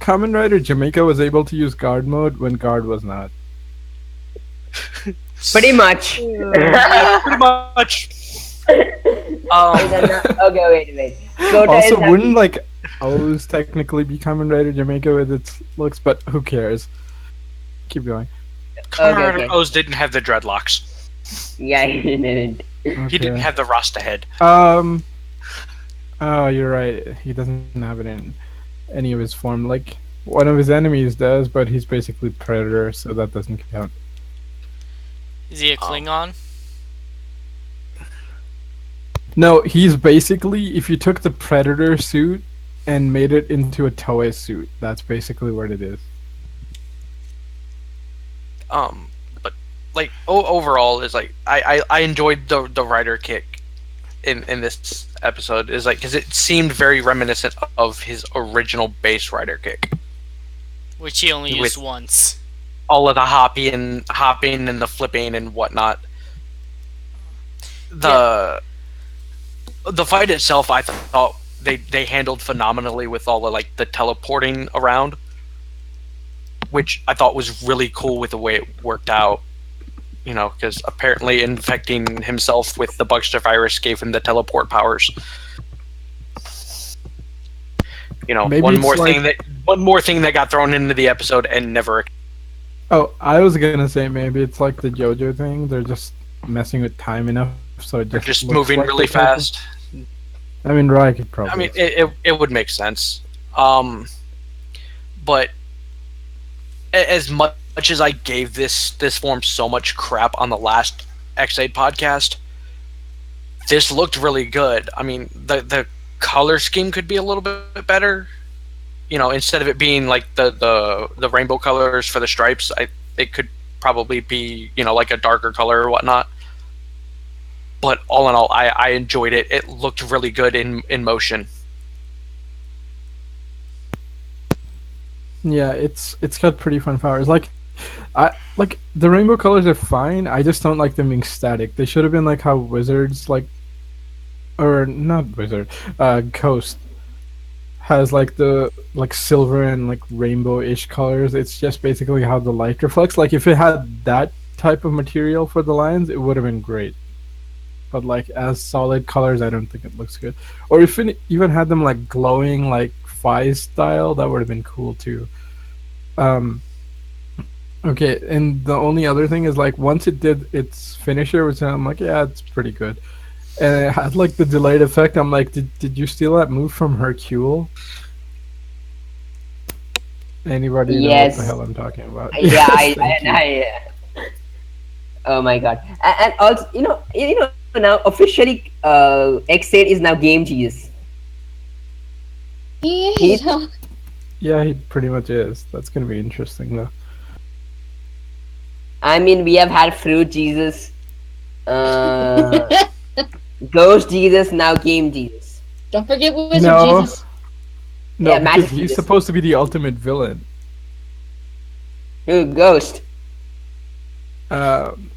Kamen Rider Jamaica was able to use guard mode when guard was not. Pretty much. Pretty much. Okay, wait. Kota Also, is wouldn't like O's technically be Kamen Rider Jamaica with its looks, but who cares? Keep going. Kamen Okay, Rider okay. O's didn't have the dreadlocks. Yeah, he didn't. He didn't Okay. have the Rasta head. Oh, you're right. He doesn't have it in any of his form. Like one of his enemies does, but he's basically Predator, so that doesn't count. Is he a Klingon? No, he's basically if you took the Predator suit and made it into a Toei suit. That's basically what it is. But like overall is like I enjoyed the rider kick in this episode is like because it seemed very reminiscent of his original base rider kick. Which he only used With- once. All of the hopping and the flipping and whatnot. The fight itself, I thought they handled phenomenally with all the like the teleporting around, which I thought was really cool with the way it worked out. You know, because apparently infecting himself with the Bugster virus gave him the teleport powers. You know, Maybe one it's more like- thing that got thrown into the episode and never. Oh, I was gonna say maybe it's like the JoJo thing. They're just messing with time enough, so it They're just just looks moving like really it's happening. fast. I mean, Rai could probably. I mean, it would make sense. But as much as I gave this form so much crap on the last Ex-Aid podcast, this looked really good. I mean, the color scheme could be a little bit better. instead of it being like the rainbow colors for the stripes, it could probably be like a darker color or whatnot. But all in all, I enjoyed it. It looked really good in motion. Yeah, it's got pretty fun powers. Like the rainbow colors are fine. I just don't like them being static. They should have been like how wizards or not wizard, Ghost has like the like silver and like rainbow-ish colors. It's just basically how the light reflects. Like if it had that type of material for the lines, it would have been great. But like as solid colors, I don't think it looks good. Or if it even had them like glowing like Fi style, that would have been cool too. Um, okay, and the only other thing is like once it did its finisher, which I'm like, yeah, it's pretty good. And it had like the delayed effect. I'm like, did you steal that move from Hercule? Anybody know what the Yes. hell I'm talking about? Yeah, Yes, thank you. oh my god. And also, now officially, Ex-Aid is now Game Jesus. He's Yeah. Yeah, he pretty much is. That's gonna be interesting though. I mean, we have had Fruit Jesus, uh, Ghost Jesus, now Game Jesus. Don't forget Wizard No. Jesus. No, Yeah, because Magic he's Jesus. supposed to be the ultimate villain. Who, Ghost? Um,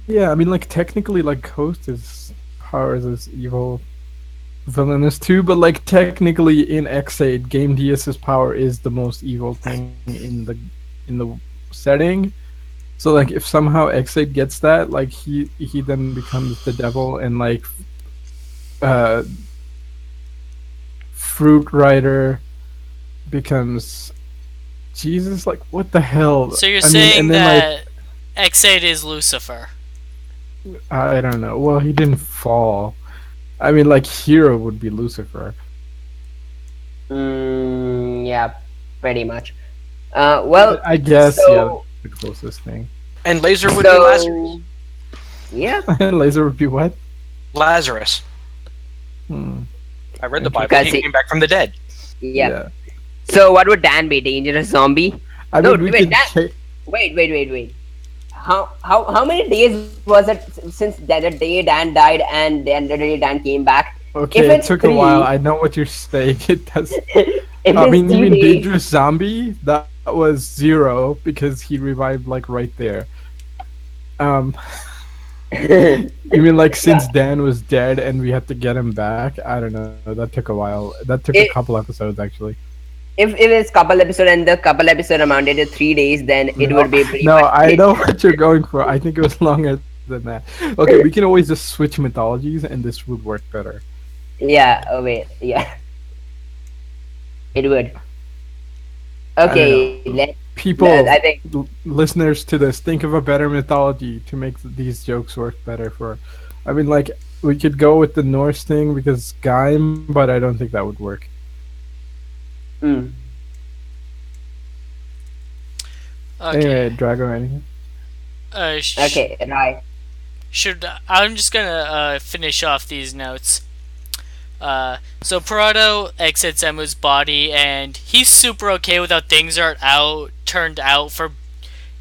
yeah, I mean, like technically, like Ghost is powers is evil villainous too, but like technically in Ex-Aid, Game DS's power is the most evil thing in the setting. So like if somehow Ex-Aid gets that, like he then becomes the devil, and like uh Fruit Rider becomes Jesus. Like what the hell? So you're I mean, saying and then like that Ex-Aid is Lucifer? I don't know. Well, he didn't fall. I mean, like Hero would be Lucifer. Yeah, pretty much. Well, I guess yeah, so that's the closest thing. And Laser would be Lazarus. yeah, Laser would be what? Lazarus. Hmm. I read the Bible. Because He came back from the dead. yeah. So what would Dan be? Dangerous zombie? I No, mean, we wait, can that- check. Wait. How many days was it since the day Dan died and then the day Dan came back? Okay, if it it's took three- a while. I know what you're saying. It does. If I it's mean, you 3 mean days, Dangerous Zombie? That was 0 because he revived like right there. Um, you mean like since Dan was dead and we had to get him back? I don't know. That took a while. That took a couple episodes actually. if it's couple episode and the couple episode amounted to 3 days, then it would be pretty No, much I know what you're going for. I think it was longer than that. Okay, we can always just switch mythologies, and this would work better. Yeah. Oh wait. Yeah. It would. don't Okay. Let. People, I think. listeners to this, think of a better mythology to make these jokes work better for. I mean, like we could go with the Norse thing because Gaim, but I don't think that would work. Mm. Okay. Anyway, Drago, anything? Okay. Right. I'm just gonna finish off these notes. So Parado exits Emu's body, and he's super okay with how things turned out for,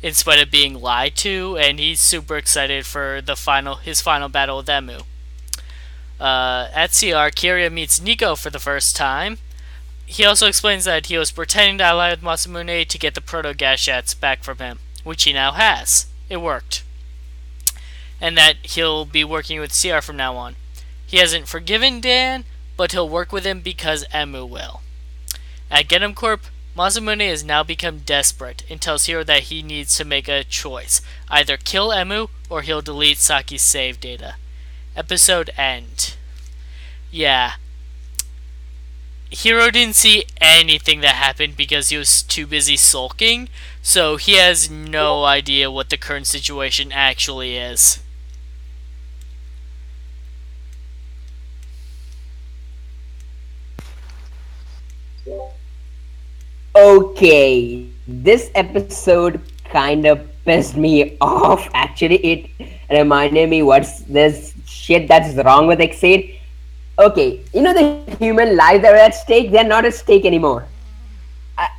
in spite of being lied to, and he's super excited for his final battle with Emu. At CR, Kiria meets Nico for the first time. He also explains that he was pretending to ally with Masamune to get the proto-Gashats back from him, which he now has. It worked. And that he'll be working with CR from now on. He hasn't forgiven Dan, but he'll work with him because Emu will. At Genom Corp, Masamune has now become desperate and tells Hiro that he needs to make a choice. Either kill Emu or he'll delete Saki's save data. Episode end. Yeah. Hiro didn't see anything that happened because he was too busy sulking, so he has no idea what the current situation actually is. Okay, this episode kind of pissed me off. Actually, it reminded me what's this shit that's wrong with Ex-Aid. okay, the human lives that are at stake, they're not at stake anymore.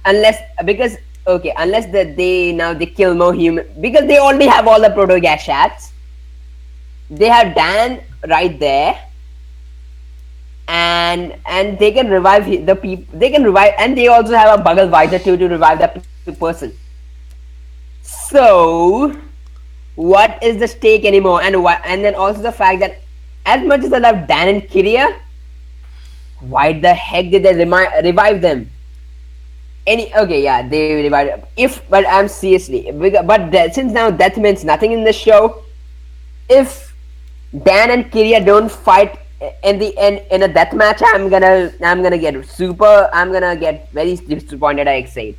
Unless because unless they kill more human, because they already have all the proto gashats. They have Dan right there, and they can revive the people. They can revive, and they also have a Buggle Visor too to revive that person. So what is the stake anymore? And then also the fact that as much as I love Dan and Kiria, why the heck did they revive them? They revived. But I'm seriously, since now death means nothing in the show, if Dan and Kiria don't fight in the end in a death match, I'm gonna get very disappointed at Ex-Aid.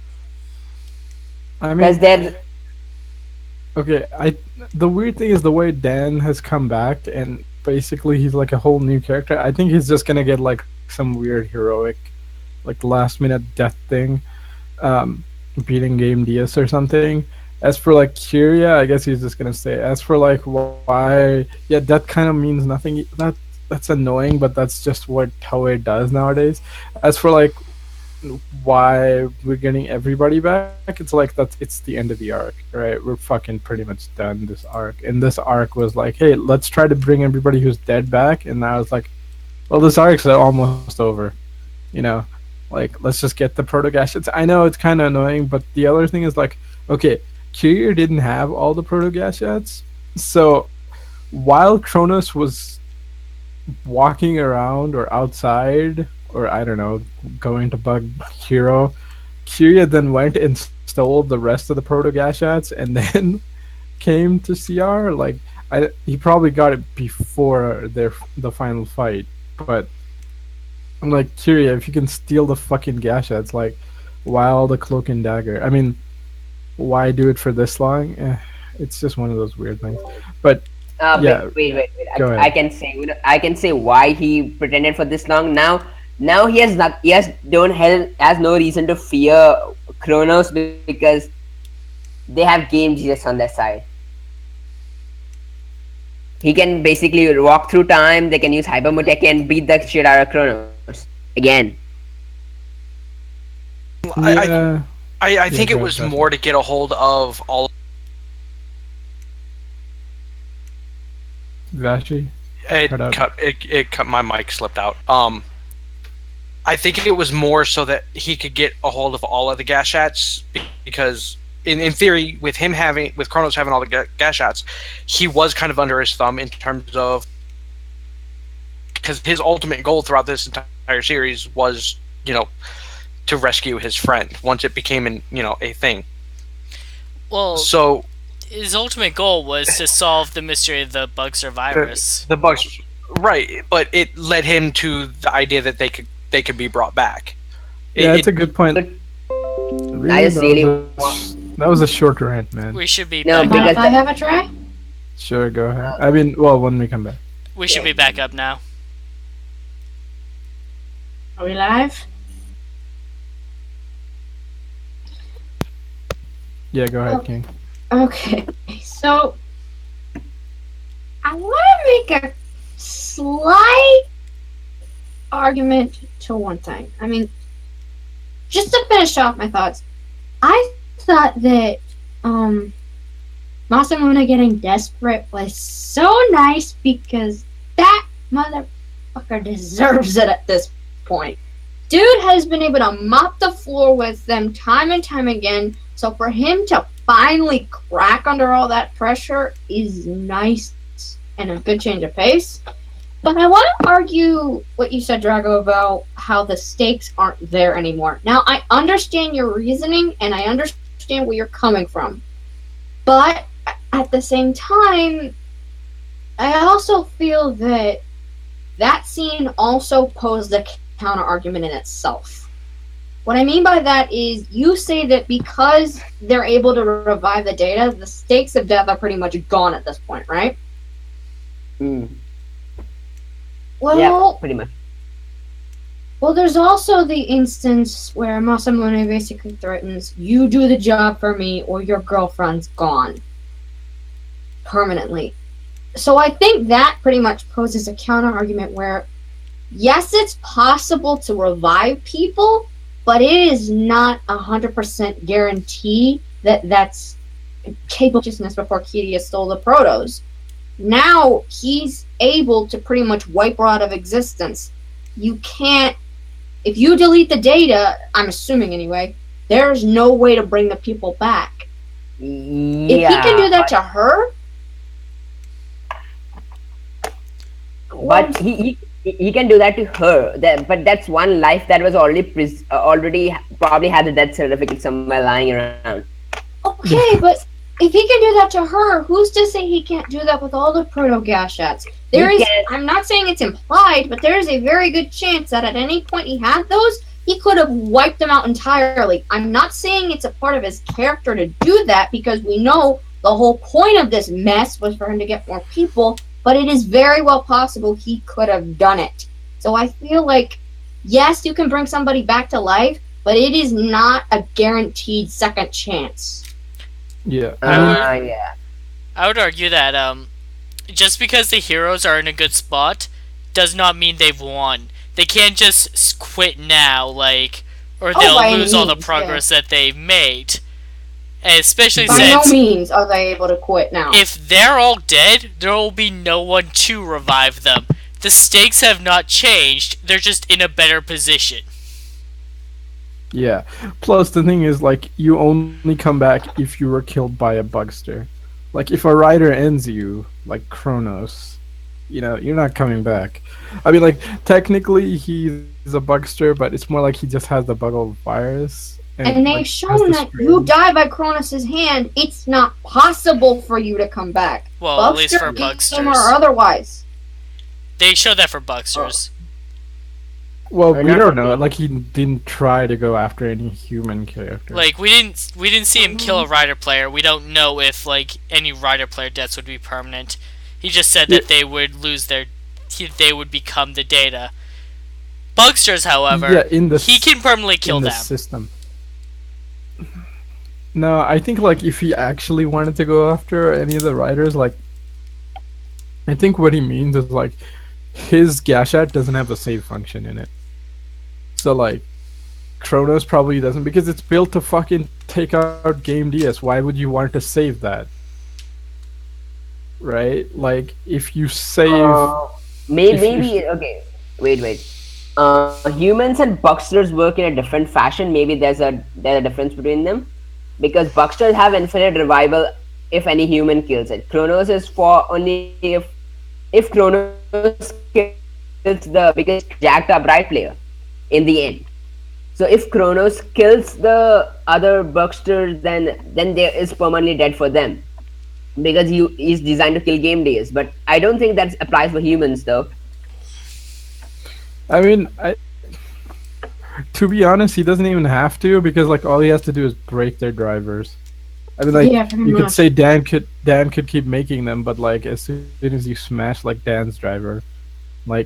I Because mean, they're okay, the weird thing is the way Dan has come back and basically he's like a whole new character. I think he's just gonna get like some weird heroic, like last minute death thing, um, beating Game DS or something. As for like Kyria, I guess he's just gonna stay. As for like why, yeah, that kind of means nothing. That's annoying, but that's just what Toei does nowadays. As for like why we're getting everybody back, it's like it's the end of the arc, right? We're fucking pretty much done this arc, and this arc was like, hey, let's try to bring everybody who's dead back, and now it's like, well, this arc's almost over, you know, like let's just get the proto gashets. I know it's kind of annoying, but the other thing is like, okay, Kyrier didn't have all the proto gashets, so while Kronos was walking around or outside or I don't know, going to bug Hero, Kyria then went and stole the rest of the proto gashats and then came to CR. Like he probably got it before the final fight, but I'm like, Kyria, if you can steal the fucking gashats, like while the cloak and dagger, I mean, why do it for this long? It's just one of those weird things. But yeah, wait. go ahead. I can say why he pretended for this long. Now he has not. He has no reason to fear Kronos because they have Game Jesus on their side. He can basically walk through time. They can use Hypermuteki and beat the shit out of Kronos again. Yeah. I think it was more to get a hold of all. Vashi? It cut. My mic slipped out. I think it was more so that he could get a hold of all of the gashats, because in theory, with Kronos having all the gashats, he was kind of under his thumb in terms of, because his ultimate goal throughout this entire series was, to rescue his friend once it became a thing. Well, so his ultimate goal was to solve the mystery of the Bugster virus. The bugs, right? But it led him to the idea that they could be brought back. Yeah, it's a good point. Really, that was a short rant, man. We should be back back up. I have a try? Sure, go ahead. I mean, well, when we come back. We should be back up now. Are we live? Yeah, go ahead, King. Okay, so I want to make a slight argument to one thing. I mean, just to finish off my thoughts, I thought that Masamune getting desperate was so nice because that motherfucker deserves it at this point. Dude has been able to mop the floor with them time and time again, so for him to finally crack under all that pressure is nice and a good change of pace. But I want to argue what you said, Drago, about how the stakes aren't there anymore. Now, I understand your reasoning, and I understand where you're coming from. But at the same time, I also feel that that scene also posed a counter-argument in itself. What I mean by that is, you say that because they're able to revive the data, the stakes of death are pretty much gone at this point, right? Well, yeah, pretty much. Well, there's also the instance where Masamune basically threatens, you do the job for me or your girlfriend's gone. Permanently. So I think that pretty much poses a counter-argument where yes, it's possible to revive people, but it is not 100% guarantee that that's capable of consciousness before Kiria stole the Protos. Now he's able to pretty much wipe her out of existence. You can't, if you delete the data, I'm assuming anyway, there's no way to bring the people back. If he can do that to her, but he can do that to her. But that's one life that was already probably had a death certificate somewhere lying around. okay, but if he can do that to her, who's to say he can't do that with all the proto-Gashats? I'm not saying it's implied, but there is a very good chance that at any point he had those, he could have wiped them out entirely. I'm not saying it's a part of his character to do that, because we know the whole point of this mess was for him to get more people, but it is very well possible he could have done it. So I feel like, yes, you can bring somebody back to life, but it is not a guaranteed second chance. Yeah. I would argue that just because the heroes are in a good spot does not mean they've won. They can't just quit now, or they'll lose all the progress that they've made. And especially by since no means are they able to quit now. if they're all dead, there will be no one to revive them. The stakes have not changed, they're just in a better position. Yeah. Plus, the thing is, you only come back if you were killed by a bugster. If a rider ends you, like Kronos, you're not coming back. I mean, technically he's a bugster, but it's more like he just has the buggle virus. And they've shown that you die by Kronos' hand, it's not possible for you to come back. Well, at least for bugsters. Or otherwise. They showed that for bugsters. Well, we don't know. He didn't try to go after any human character. We didn't see him kill a rider player. We don't know if any rider player deaths would be permanent. He just said that they would they would become the data. Bugsters, however, he can permanently kill them. System. No, I think if he actually wanted to go after any of the riders, I think what he means is his Gashat doesn't have a save function in it. So Kronos probably doesn't, because it's built to fucking take out Game DS. Why would you want to save that? Right? If you save... maybe okay. Wait. Humans and Bucksters work in a different fashion. Maybe there's a difference between them. Because Bucksters have infinite revival if any human kills it. Kronos is for only if Kronos kills because jacked up right player in the end. So if Kronos kills the other Bucksters, then there is permanently dead for them. Because he's designed to kill game days. But I don't think that applies for humans though. I mean, to be honest, he doesn't even have to, because all he has to do is break their drivers. I mean, you could say Dan could keep making them, but as soon as you smash Dan's driver, Dan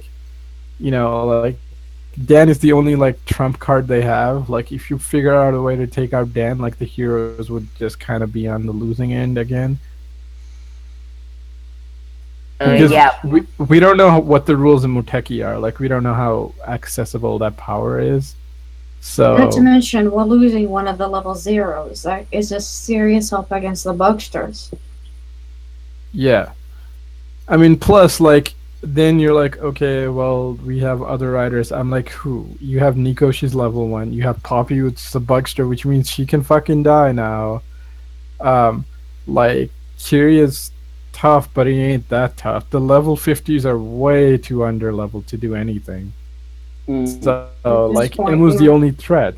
is the only trump card they have. If you figure out a way to take out Dan, the heroes would just kind of be on the losing end again. Because we don't know what the rules in Muteki are. We don't know how accessible that power is. So not to mention, we're losing one of the level zeros. That is a serious help against the Bugsters. Yeah. I mean, plus, then you're okay, well, we have other riders. I'm who? You have Nico, she's level 1. You have Poppy, which is a Bugster, which means she can fucking die now. Kiria's tough, but he ain't that tough. The level 50s are way too under leveled to do anything. So Emu's the only threat,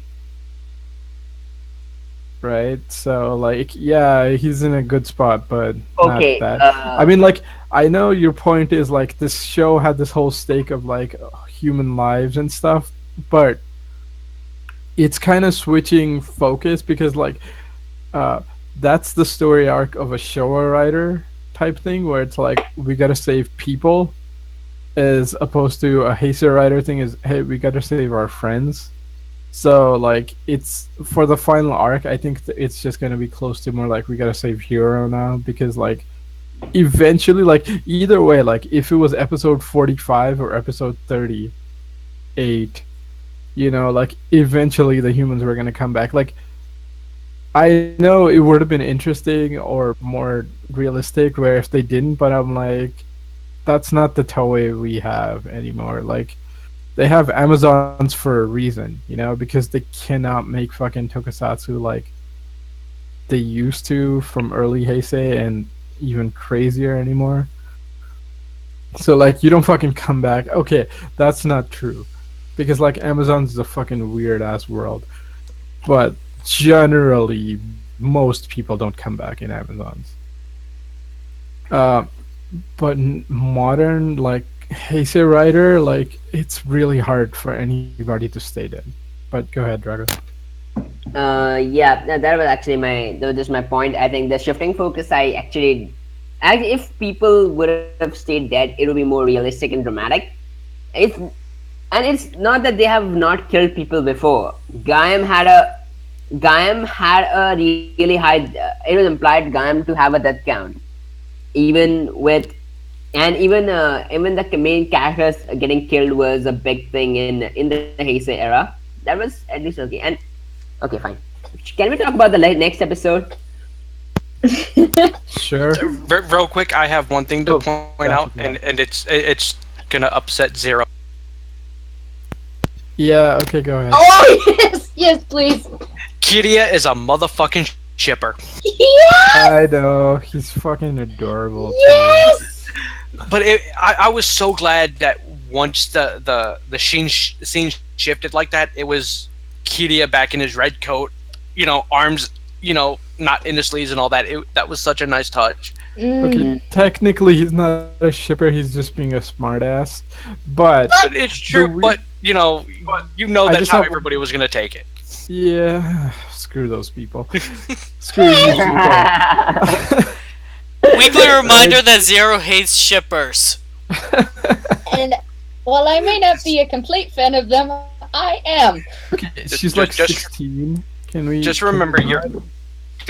right? So yeah, he's in a good spot, but okay, not that. I mean, I know your point is this show had this whole stake of human lives and stuff, but it's kind of switching focus, because that's the story arc of a Showa writer type thing, where it's we gotta save people, as opposed to a Heisei writer thing is, hey, we gotta save our friends. So it's for the final arc, I think it's just gonna be close to more we gotta save Hero now, because eventually either way, if it was episode 45 or episode 30, 8, like eventually the humans were gonna come back. Like I know it would have been interesting or more realistic where if they didn't, but I'm like, that's not the Toei we have anymore. Like they have Amazons for a reason, because they cannot make fucking tokusatsu like they used to from early Heisei and even crazier anymore. So like you don't fucking come back. Okay, that's not true. Because like Amazon's a fucking weird ass world. But generally most people don't come back in Amazons. Uh, but modern like Heisei Rider, like it's really hard for anybody to stay dead. But go ahead, Drago. Yeah, that was just my point. I think the shifting focus, if people would have stayed dead, it would be more realistic and dramatic. If and it's not that they have not killed people before. Gaim had a really high. It was implied Gaim to have a death count, even with and even the main characters getting killed was a big thing in the Heisei era. That was at least okay. And okay, fine. Can we talk about the next episode? Sure. Real quick, I have one thing to point out, yeah. and it's gonna upset Zero. Yeah, okay, go ahead. Oh yes, please. Kiria is a motherfucking shipper. Yeah. I know, he's fucking adorable. Yes. But I was so glad that once the scene shifted like that, it was Kiria back in his red coat, arms, not in the sleeves and all that. That was such a nice touch. Okay, technically he's not a shipper, he's just being a smartass. But But it's true. But that's how everybody was gonna take it. yeah, screw those people. Screw you people. Weekly reminder that Zero hates shippers. And while I may not be a complete fan of them, I am. Okay, she's like 16. Can we just remember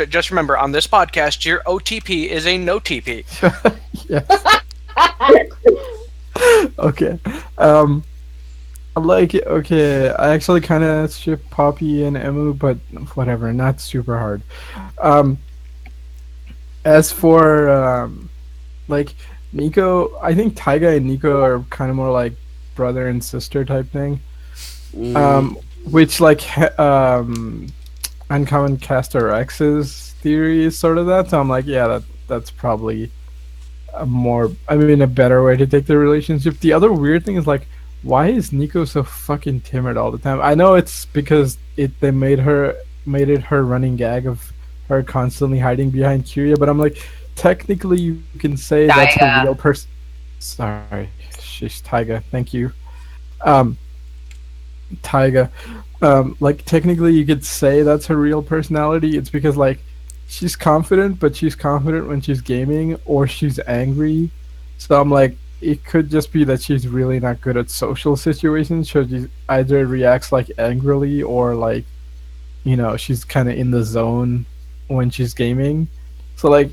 just remember on this podcast your OTP is a no TP. Yes. Okay. Like okay, I actually kind of ship Poppy and Emu, but whatever, not super hard. As for like Nico, I think Taiga and Nico are kind of more like brother and sister type thing. Which like Uncommon Caster X's theory is sort of that. So I'm like, yeah, that's probably a better way to take the relationship. The other weird thing is like, why is Nico so fucking timid all the time? I know it's because they made it her running gag of her constantly hiding behind Kiria, but I'm like, technically you can say that's a real person. Sorry, she's Taiga. Thank you, Taiga. Like technically you could say that's her real personality. It's because like she's confident, but she's confident when she's gaming or she's angry. So I'm like, it could just be that she's really not good at social situations. So she either reacts like angrily or like, she's kind of in the zone when she's gaming. So like,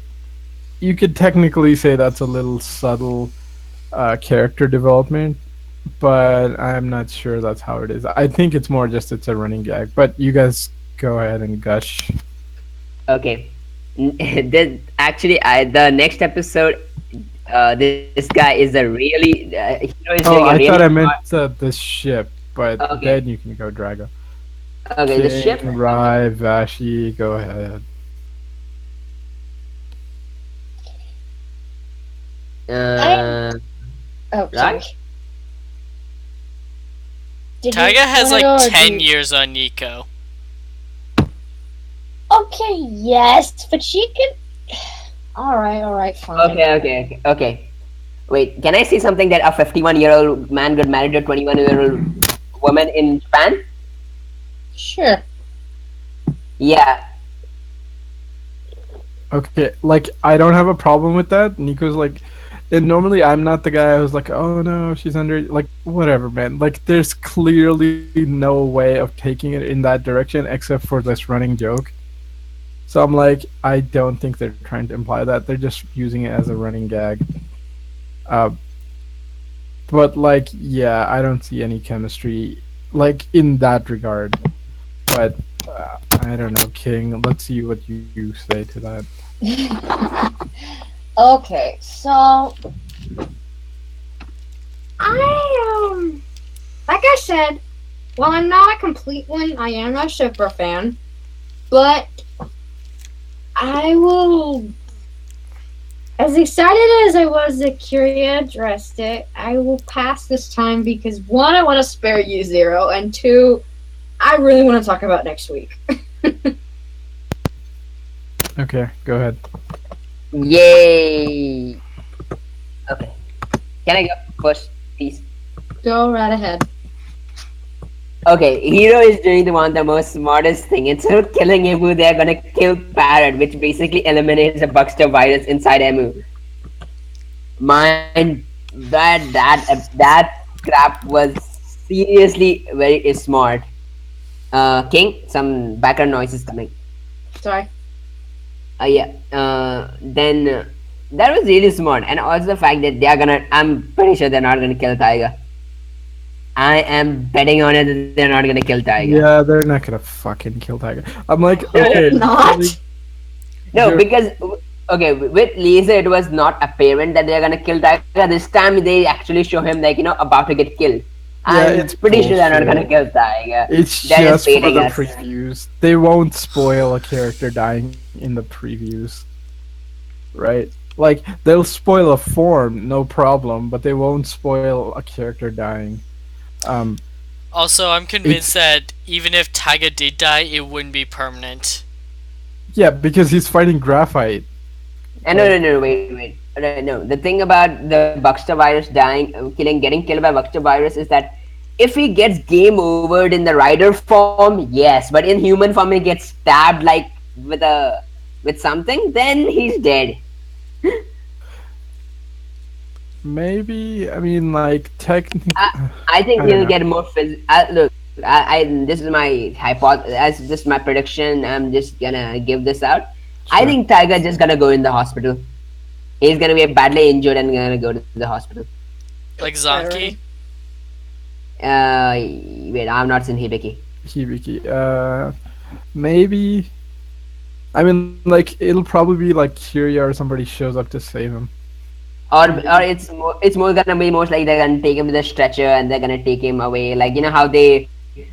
you could technically say that's a little subtle character development, but I'm not sure that's how it is. I think it's more just it's a running gag. But you guys go ahead and gush. Okay. The next episode, this guy is a really. I thought I meant the ship, but okay. then you can go Drago. Okay, the ship. Rai, Vashi, go ahead. Oh, Right? Taiga has like 10 years on Nico. Okay, yes, but she could. Alright, fine. Okay. Wait, can I say something that a 51-year-old man got married to a 21-year-old woman in Japan? Sure. Yeah. Okay, like I don't have a problem with that. Nico's like, and normally I'm not the guy who's like, oh no, she's under, like whatever, man. Like there's clearly no way of taking it in that direction except for this running joke. So I'm like, I don't think they're trying to imply that. They're just using it as a running gag. But like, yeah, I don't see any chemistry like in that regard. But I don't know, King. Let's see what you say to that. Okay, so like I said, while I'm not a complete one, I am a super fan. But I will, as excited as I was that Curia addressed it, I will pass this time because one, I want to spare you Zero, and two, I really want to talk about next week. Okay, go ahead. Yay! Okay. Can I go first, please? Go right ahead. Okay, Hero is doing the one the most smartest thing. Instead of killing Emu, they're gonna kill Parrot, which basically eliminates a Buckster virus inside Emu. Mind that crap was seriously very smart. King, some background noise is coming. Sorry. Yeah. Then that was really smart, and also the fact that they are gonna. I'm pretty sure they're not gonna kill Tiger. I am betting on it that they're not gonna kill Tiger. Yeah, they're not gonna fucking kill Tiger. I'm like, No, okay, not. really, No, You're- because okay, with Lisa, it was not apparent that they're gonna kill Tiger. This time, they actually show him like about to get killed. Yeah, I'm it's pretty sure they're not gonna bullshit. kill Tiger. It's They're just for baiting the us. previews. They won't spoil a character dying in the previews, right? Like they'll spoil a form, no problem, but they won't spoil a character dying. Um, Also, I'm convinced that even if Taiga did die, it wouldn't be permanent. yeah, because he's fighting graphite. No, wait. No, the thing about the Buckster virus dying, getting killed by Buckster virus is that if he gets game overed in the rider form, yes, but in human form he gets stabbed like with something, then he's dead. Maybe, I mean, like technically, I think I don't he'll know. get more look, I this is my hypothesis, this is my prediction. I'm just gonna give this out. I Sure. think Tiger just gonna go in the hospital. He's gonna be badly injured and gonna go to the hospital. Like Zanki. Wait, I'm not seen Hibiki. Hibiki. Maybe. I mean, like it'll probably be like Kirya or somebody shows up to save him. Or it's more gonna be most like they're gonna take him with a stretcher and they're gonna take him away. Like you know how they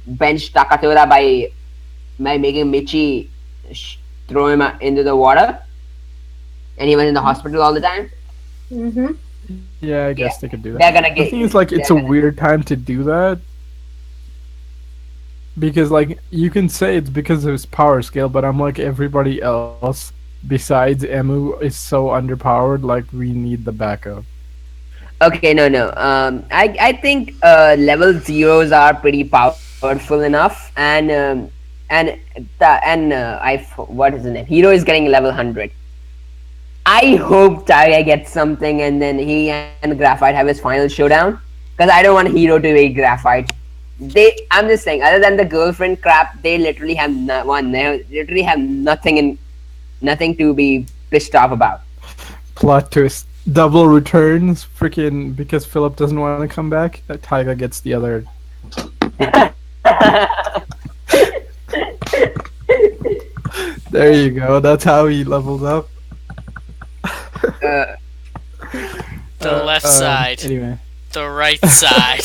benched Takatora by making Michi throw him into the water, and he was in the hospital all the time. Mm-hmm. Yeah, I guess they could do that. They're gonna The get. thing is, like, it's a they're gonna- weird time to do that because, like, you can say it's because of his power scale, but I'm like everybody else besides Emu is so underpowered. Like, we need the backup. Okay, no. I think level zeros are pretty powerful enough, what is his name? Hero is getting level 100. I hope Taiga gets something, and then he and Graphite have his final showdown. Because I don't want Hero to beat Graphite. I'm just saying, other than the girlfriend crap, they literally have They literally have nothing to be pissed off about. Plot twist: double returns. Freaking because Philip doesn't want to come back. That Taiga gets the other. There you go. That's how he levels up. Uh, The left side. Anyway. The right side.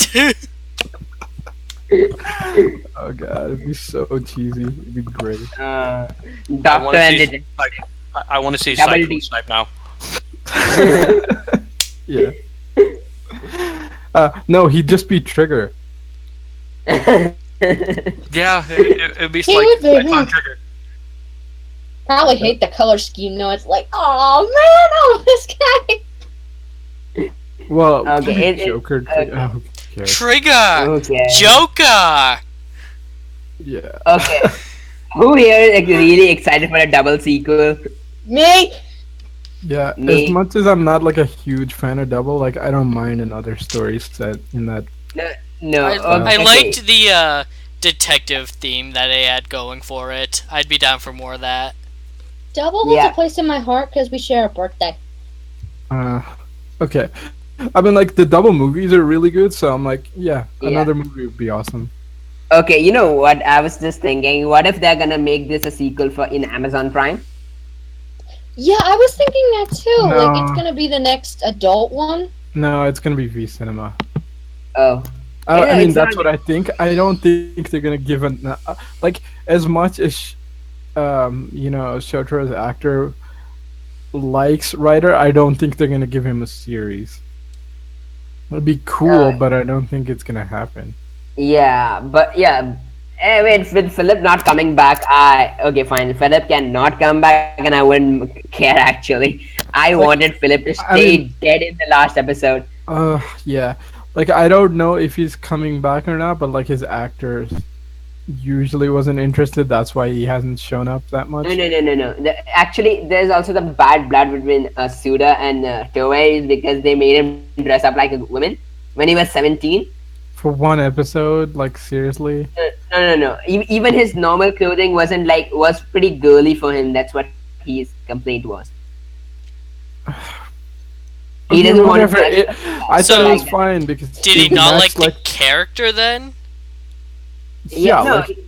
Oh god, it'd be so cheesy. It'd be great. I Doctor want to ended see. it. I want to see Double Cyclone D. Snipe now. Yeah. No, he'd just be Trigger. Yeah, it'd be He like would be, Cyclone yeah. Trigger. Probably hate the color scheme. No, it's like, oh man, oh this guy. Well, Okay, Joker. okay. Who cares? Trigger! Okay. Joker! Yeah. Okay. Who here is like, really excited for a double sequel? Me. Yeah. Me. As much as I'm not like a huge fan of Double, like I don't mind another story set in that. No. I okay. liked the detective theme that they had going for it. I'd be down for more of that. Double holds Yeah. a place in my heart because we share a birthday. Okay. I mean, like the double movies are really good, so I'm like, yeah, Yeah. another movie would be awesome. Okay, you know what? I was just thinking, what if they're gonna make this a sequel for in Amazon Prime? Yeah, I was thinking that too. Like, it's No, gonna be the next adult one. no, it's gonna be V Cinema. Oh, I mean, it's not. that's what I think. I don't think they're gonna give an like as much as Shotaro's actor likes Ryder. I don't think they're gonna give him a series. It'd be cool, Uh, but I don't think it's gonna happen. yeah, but yeah. Wait, with Philip not coming back, okay, fine. Philip cannot come back, and I wouldn't care actually. I Like, wanted Philip to I stay mean, dead in the last episode. yeah. Like I don't know if he's coming back or not, but like his actor usually wasn't interested. That's why he hasn't shown up that No, much. no, no, no, no. Actually, there's also the bad blood between Suda and Toei is because they made him dress up like a woman when he was 17. For one episode, like seriously. No, no, no. Even his normal clothing was pretty girly for him. That's what his complaint was. He Okay, doesn't want to whatever. dress I thought it So, like was that. fine because Did he it not like matched the like character then? yeah, No, like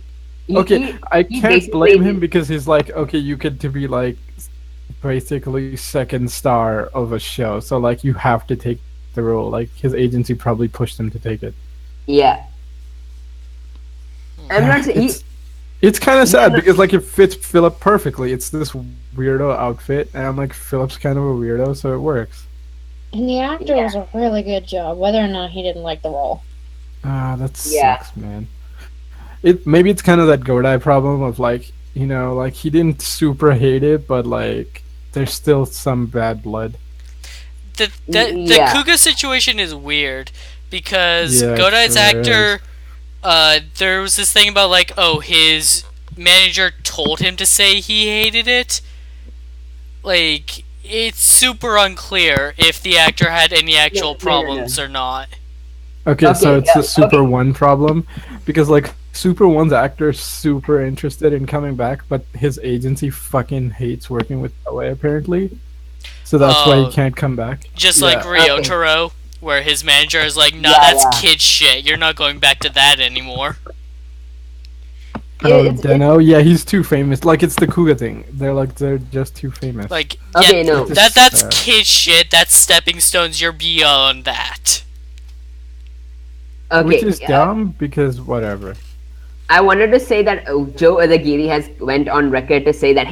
okay. I he can't blame him basically because he's like okay, you get to be like basically second star of a show, so like you have to take the role. Like his agency probably pushed him to take it. yeah. I'm not saying It's kind of no, sad no, because like it fits Philip perfectly. It's this weirdo outfit, and I'm like Philip's kind of a weirdo, so it works. And the actor yeah, was a really good job, whether or not he didn't like the role. Ah, that yeah. sucks, man. It maybe it's kind of that Godai problem of like like he didn't super hate it, but like there's still some bad blood. The Yeah. Kuga situation is weird because Yeah, it Godai's sure is. actor, there was this thing about like, oh, his manager told him to say he hated it. Like, it's super unclear if the actor had any No, actual no, no, problems no. or not. Okay, so Okay, it's a Super okay. One problem because like Super One's actor is super interested in coming back, but his agency fucking hates working with LA apparently. So that's why he Oh, can't come back. just like Yeah. Okay. Ryotaro, where his manager is like, nah, Yeah, that's yeah. kid shit. You're not going back to that anymore. Oh, It's Deno, yeah, he's too famous. Like it's the Kuga thing. They're just too famous. Like, Okay, yeah, no. that's Uh, kid shit. That's stepping stones. You're beyond that. Which Okay. is dumb because whatever. I wanted to say that Joe Adagiri has went on record to say that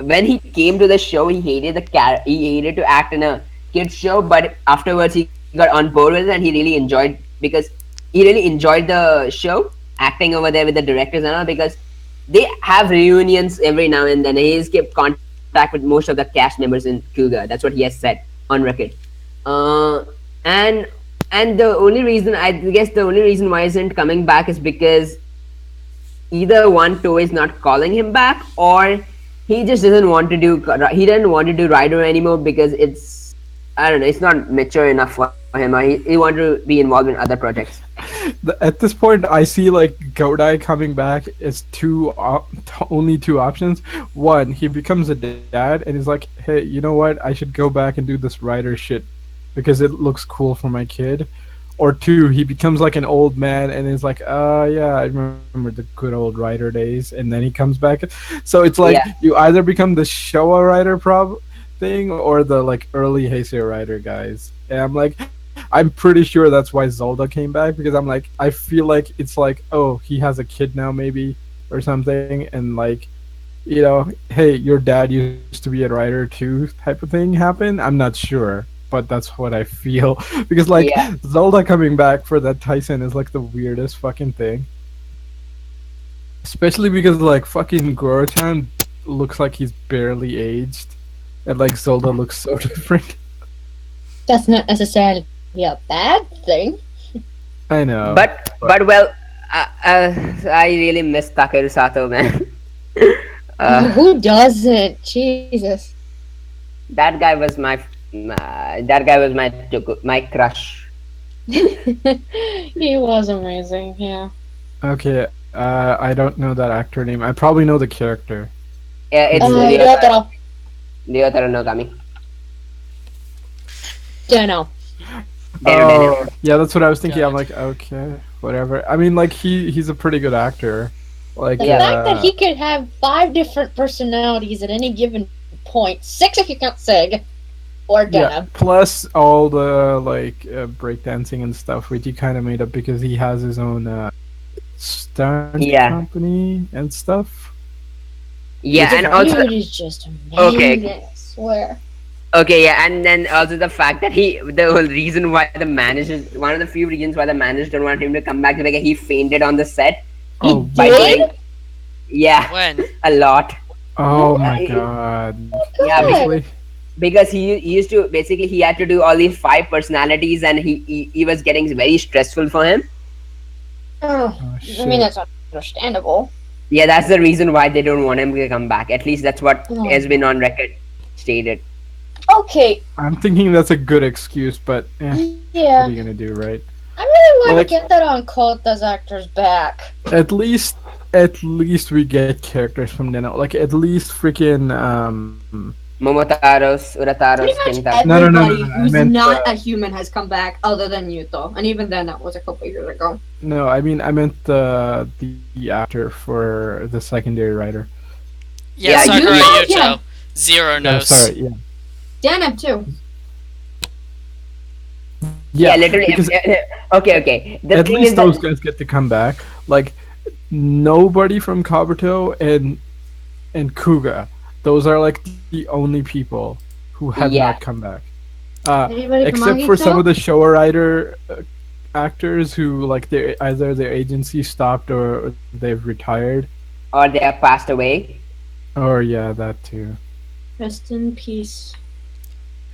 when he came to the show, he hated to act in a kids show, but afterwards he got on board with it and he really enjoyed because he really enjoyed the show acting over there with the directors and all because they have reunions every now and then. He's kept contact with most of the cast members in Cougar. That's what he has said on record. Uh, and and the only reason I guess the only reason why he isn't coming back is because either one toe is not calling him back or he just doesn't want to do he doesn't want to do Rider anymore because it's I don't know it's not mature enough for him or he want to be involved in other projects. At this point, I see like Godai coming back as only two options. One, he becomes a dad and he's like, "Hey, you know what? I should go back and do this writer shit because it looks cool for my kid." Or two, he becomes like an old man and is like, yeah, I remember the good old writer days," and then he comes back. So it's like Yeah, you either become the Showa writer thing or the like early Heisei writer guys. And I'm like, I'm pretty sure that's why Zelda came back because I'm like, I feel like it's like, oh, he has a kid now maybe or something, and like, hey, your dad used to be a writer too, type of thing happen. I'm not sure, but that's what I feel because like yeah, Zelda coming back for that Tyson is like the weirdest fucking thing, especially because like fucking Goro-chan looks like he's barely aged, and like Zelda looks so different. That's not necessarily a bad thing. I know. but well I really miss Takeru Sato man. Who doesn't? Jesus. That guy was my crush. He was amazing, yeah. Okay, I don't know that actor name. I probably know the character. Yeah, it's Ryotaro. Ryotaro Nogami. Don't know. Denim. Yeah, that's what I was thinking. I'm God. like, okay, whatever. I mean, like he's a pretty good actor. Like, The fact that he could have 5 different personalities at any given point, 6 if you count Sig, or yeah. Deneb. Plus all the like breakdancing and stuff, which he kind of made up because he has his own stunt Yeah. company and stuff. Yeah, Which and kind also Dude is just okay. amazing, I swear. Okay, yeah, and then also the fact that the whole reason why the managers, one of the few reasons why the managers don't want him to come back, is like he fainted on the set He Oh, by did? doing, yeah, When? a lot. oh my Uh, god! yeah, Good. Seriously? because he used to basically he had to do all these 5 personalities, and he was getting very stressful for him. Oh, Oh I mean, shit! that's understandable. Yeah, that's the reason why they don't want him to come back. At least that's what Oh. has been on record stated. Okay, I'm thinking that's a good excuse, but what are yeah. you gonna do, right? I really want Like- to get that on Kota's actors back. At least we get characters from Nino. Like at least freaking Momotaros, Urataros, Pretty much Kentaros. No, everybody I who's meant, not a human has come back, other than Yuto, and even then, that was a couple years ago. no, I mean I meant the actor for the secondary writer. Yeah, Yeah, Sakura Yuto, Yuto. yeah. Zero Yeah, knows. sorry, yeah, Deneb too. Yeah, literally. because Okay. The at thing least is those that guys get to come back. Like nobody from Kabuto and Kuga. Those are like the only people who have Yeah. not come back. Anybody from Except for some Agito? of the Showa Rider actors who like either their agency stopped or they've retired. or they have passed away. Or yeah, that too. Rest in peace.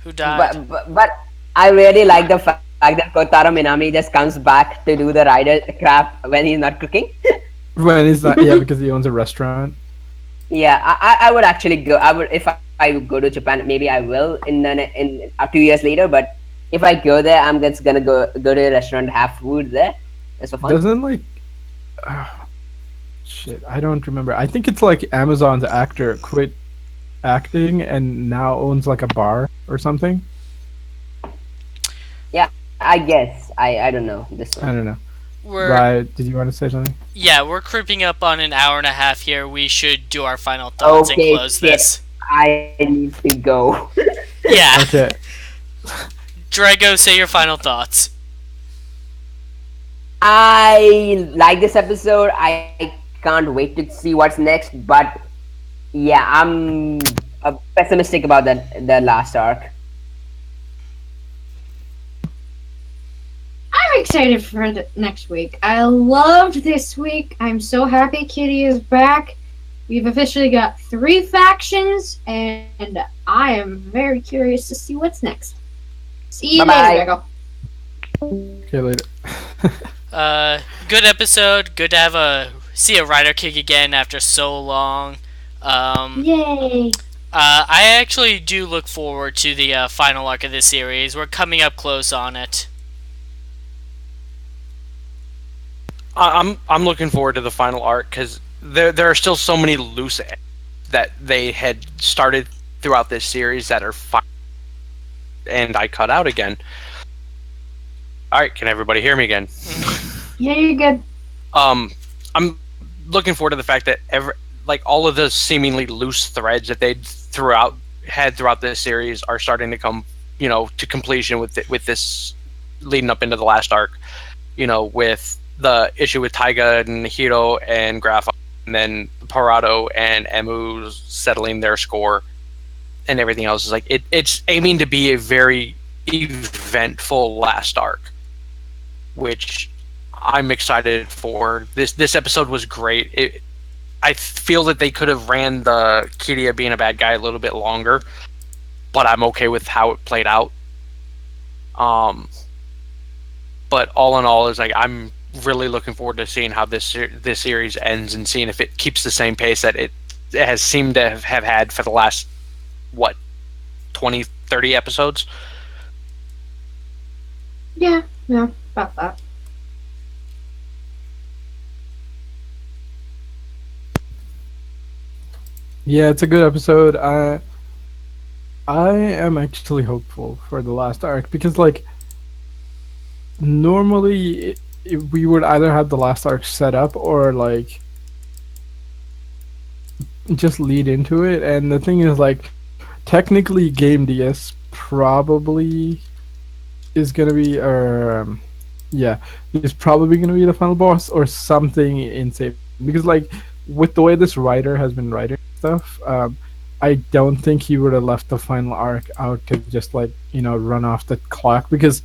Who died? But I really like the fact that Kotaro Minami just comes back to do the rider crap when he's not cooking. When is that? Yeah, because he owns a restaurant. Yeah, I would actually go. I would if I go to Japan. Maybe I will in 2 years later. But if I go there, I'm just gonna go to a restaurant, have food there. That's for fun. Doesn't like. Shit, I don't remember. I think it's like Amazon's actor quit acting and now owns like a bar or something. I guess I don't know this I one. don't know. We're Right? Did you want to say something? yeah, we're creeping up on an hour and a half here. We should do our final thoughts Okay, and close shit. this. I need to go. Yeah, Okay. Drago, say your final thoughts. I like this episode. I can't wait to see what's next. But yeah, I'm pessimistic about the last arc. I'm excited for the next week. I loved this week. I'm so happy Kitty is back. We've officially got 3 factions, and I am very curious to see what's next. See you Bye-bye. later, Drago. Okay, later. Good episode. Good to have see a rider kick again after so long. Yay! I actually do look forward to the final arc of this series. We're coming up close on it. I'm looking forward to the final arc because there are still so many loose ends that they had started throughout this series that are fine, and I cut out again. All right, can everybody hear me again? Yeah, you're good. I'm looking forward to the fact that all of the seemingly loose threads that they had throughout this series are starting to come, to completion with this leading up into the last arc. With the issue with Taiga and Hiro and Graph, and then Parado and Emu settling their score, and everything else is like it's aiming to be a very eventful last arc, which I'm excited for. This episode was great. I feel that they could have ran the Kiria being a bad guy a little bit longer, but I'm okay with how it played out. But all in all, is like I'm really looking forward to seeing how this series ends and seeing if it keeps the same pace that it has seemed to have had for the last 20-30 episodes. Yeah, about that. Yeah, it's a good episode. I am actually hopeful for the last arc because, like, normally we would either have the last arc set up or like just lead into it. And the thing is, like, technically, Game DS probably is gonna be, yeah, is probably gonna be the final boss or something insane. Because, like, with the way this writer has been writing stuff, I don't think he would have left the final arc out to just like run off the clock. Because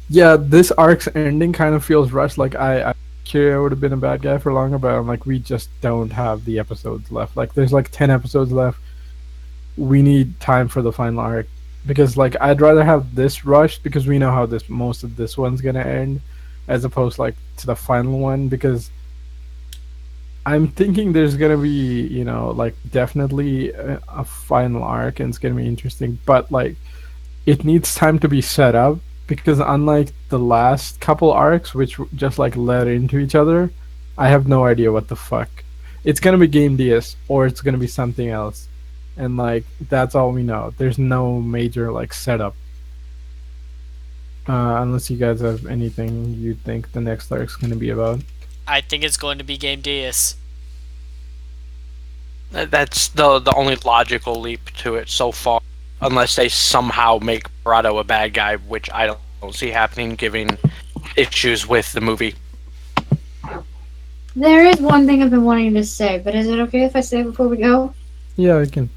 yeah, this arc's ending kind of feels rushed. Like I Kira would have been a bad guy for longer, but I'm like, we just don't have the episodes left. Like there's like 10 episodes left. We need time for the final arc because like I'd rather have this rushed because we know how this most of this one's gonna end, as opposed like to the final one. Because I'm thinking there's gonna be like definitely a final arc and it's gonna be interesting, but like it needs time to be set up because unlike the last couple arcs which just like led into each other, I have no idea what the fuck. It's gonna be Game DS or it's gonna be something else, and like that's all we know. There's no major like setup. Unless you guys have anything you think the next arc's gonna be about. I think it's going to be Game DS. That's the only logical leap to it so far, unless they somehow make Barato a bad guy, which I don't see happening, given issues with the movie. There is one thing I've been wanting to say, but is it okay if I say it before we go? Yeah, I can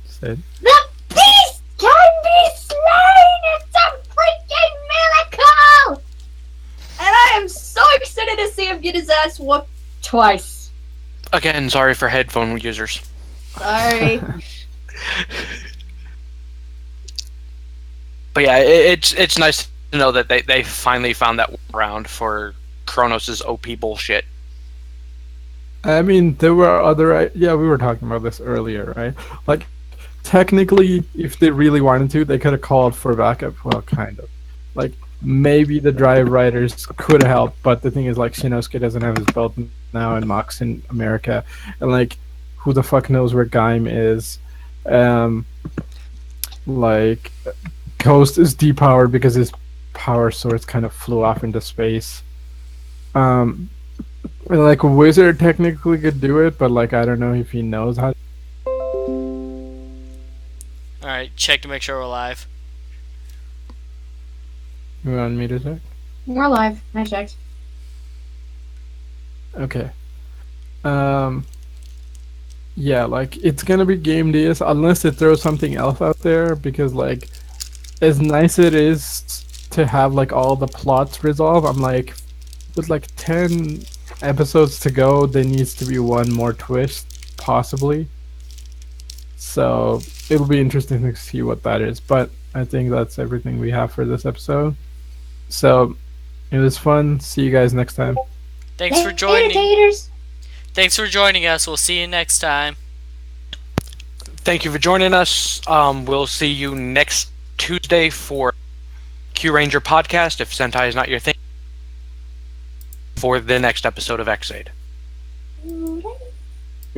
say it. The beast can be slain! It's a freaking miracle! And I am so excited to see him get his ass whooped twice. Again, sorry for headphone users. Sorry. But yeah, it's nice to know that they finally found that round for Kronos' OP bullshit. I mean, there were other. Yeah, we were talking about this earlier, right? Like, technically, if they really wanted to, they could have called for backup. Well, kind of. Like, maybe the Drive Riders could have helped, but the thing is, like, Shinosuke doesn't have his belt now, and Mox in America, and like, who the fuck knows where Gaim is? Like, Ghost is depowered because his power source kind of flew off into space. Like Wizard technically could do it, but like I don't know if he knows how. Alright, check to make sure we're live. You want me to check? We're live. I checked. Okay. Yeah, like it's gonna be Game DS unless it throws something else out there, because like as nice it is to have like all the plots resolved, I'm like with like 10 episodes to go, there needs to be one more twist, possibly. So it'll be interesting to see what that is. But I think that's everything we have for this episode. So it was fun. See you guys next time. Thanks for joining. Thanks for joining us. We'll see you next time. Thank you for joining us. We'll see you next Tuesday for Q Ranger podcast, if Sentai is not your thing, for the next episode of Ex-Aid.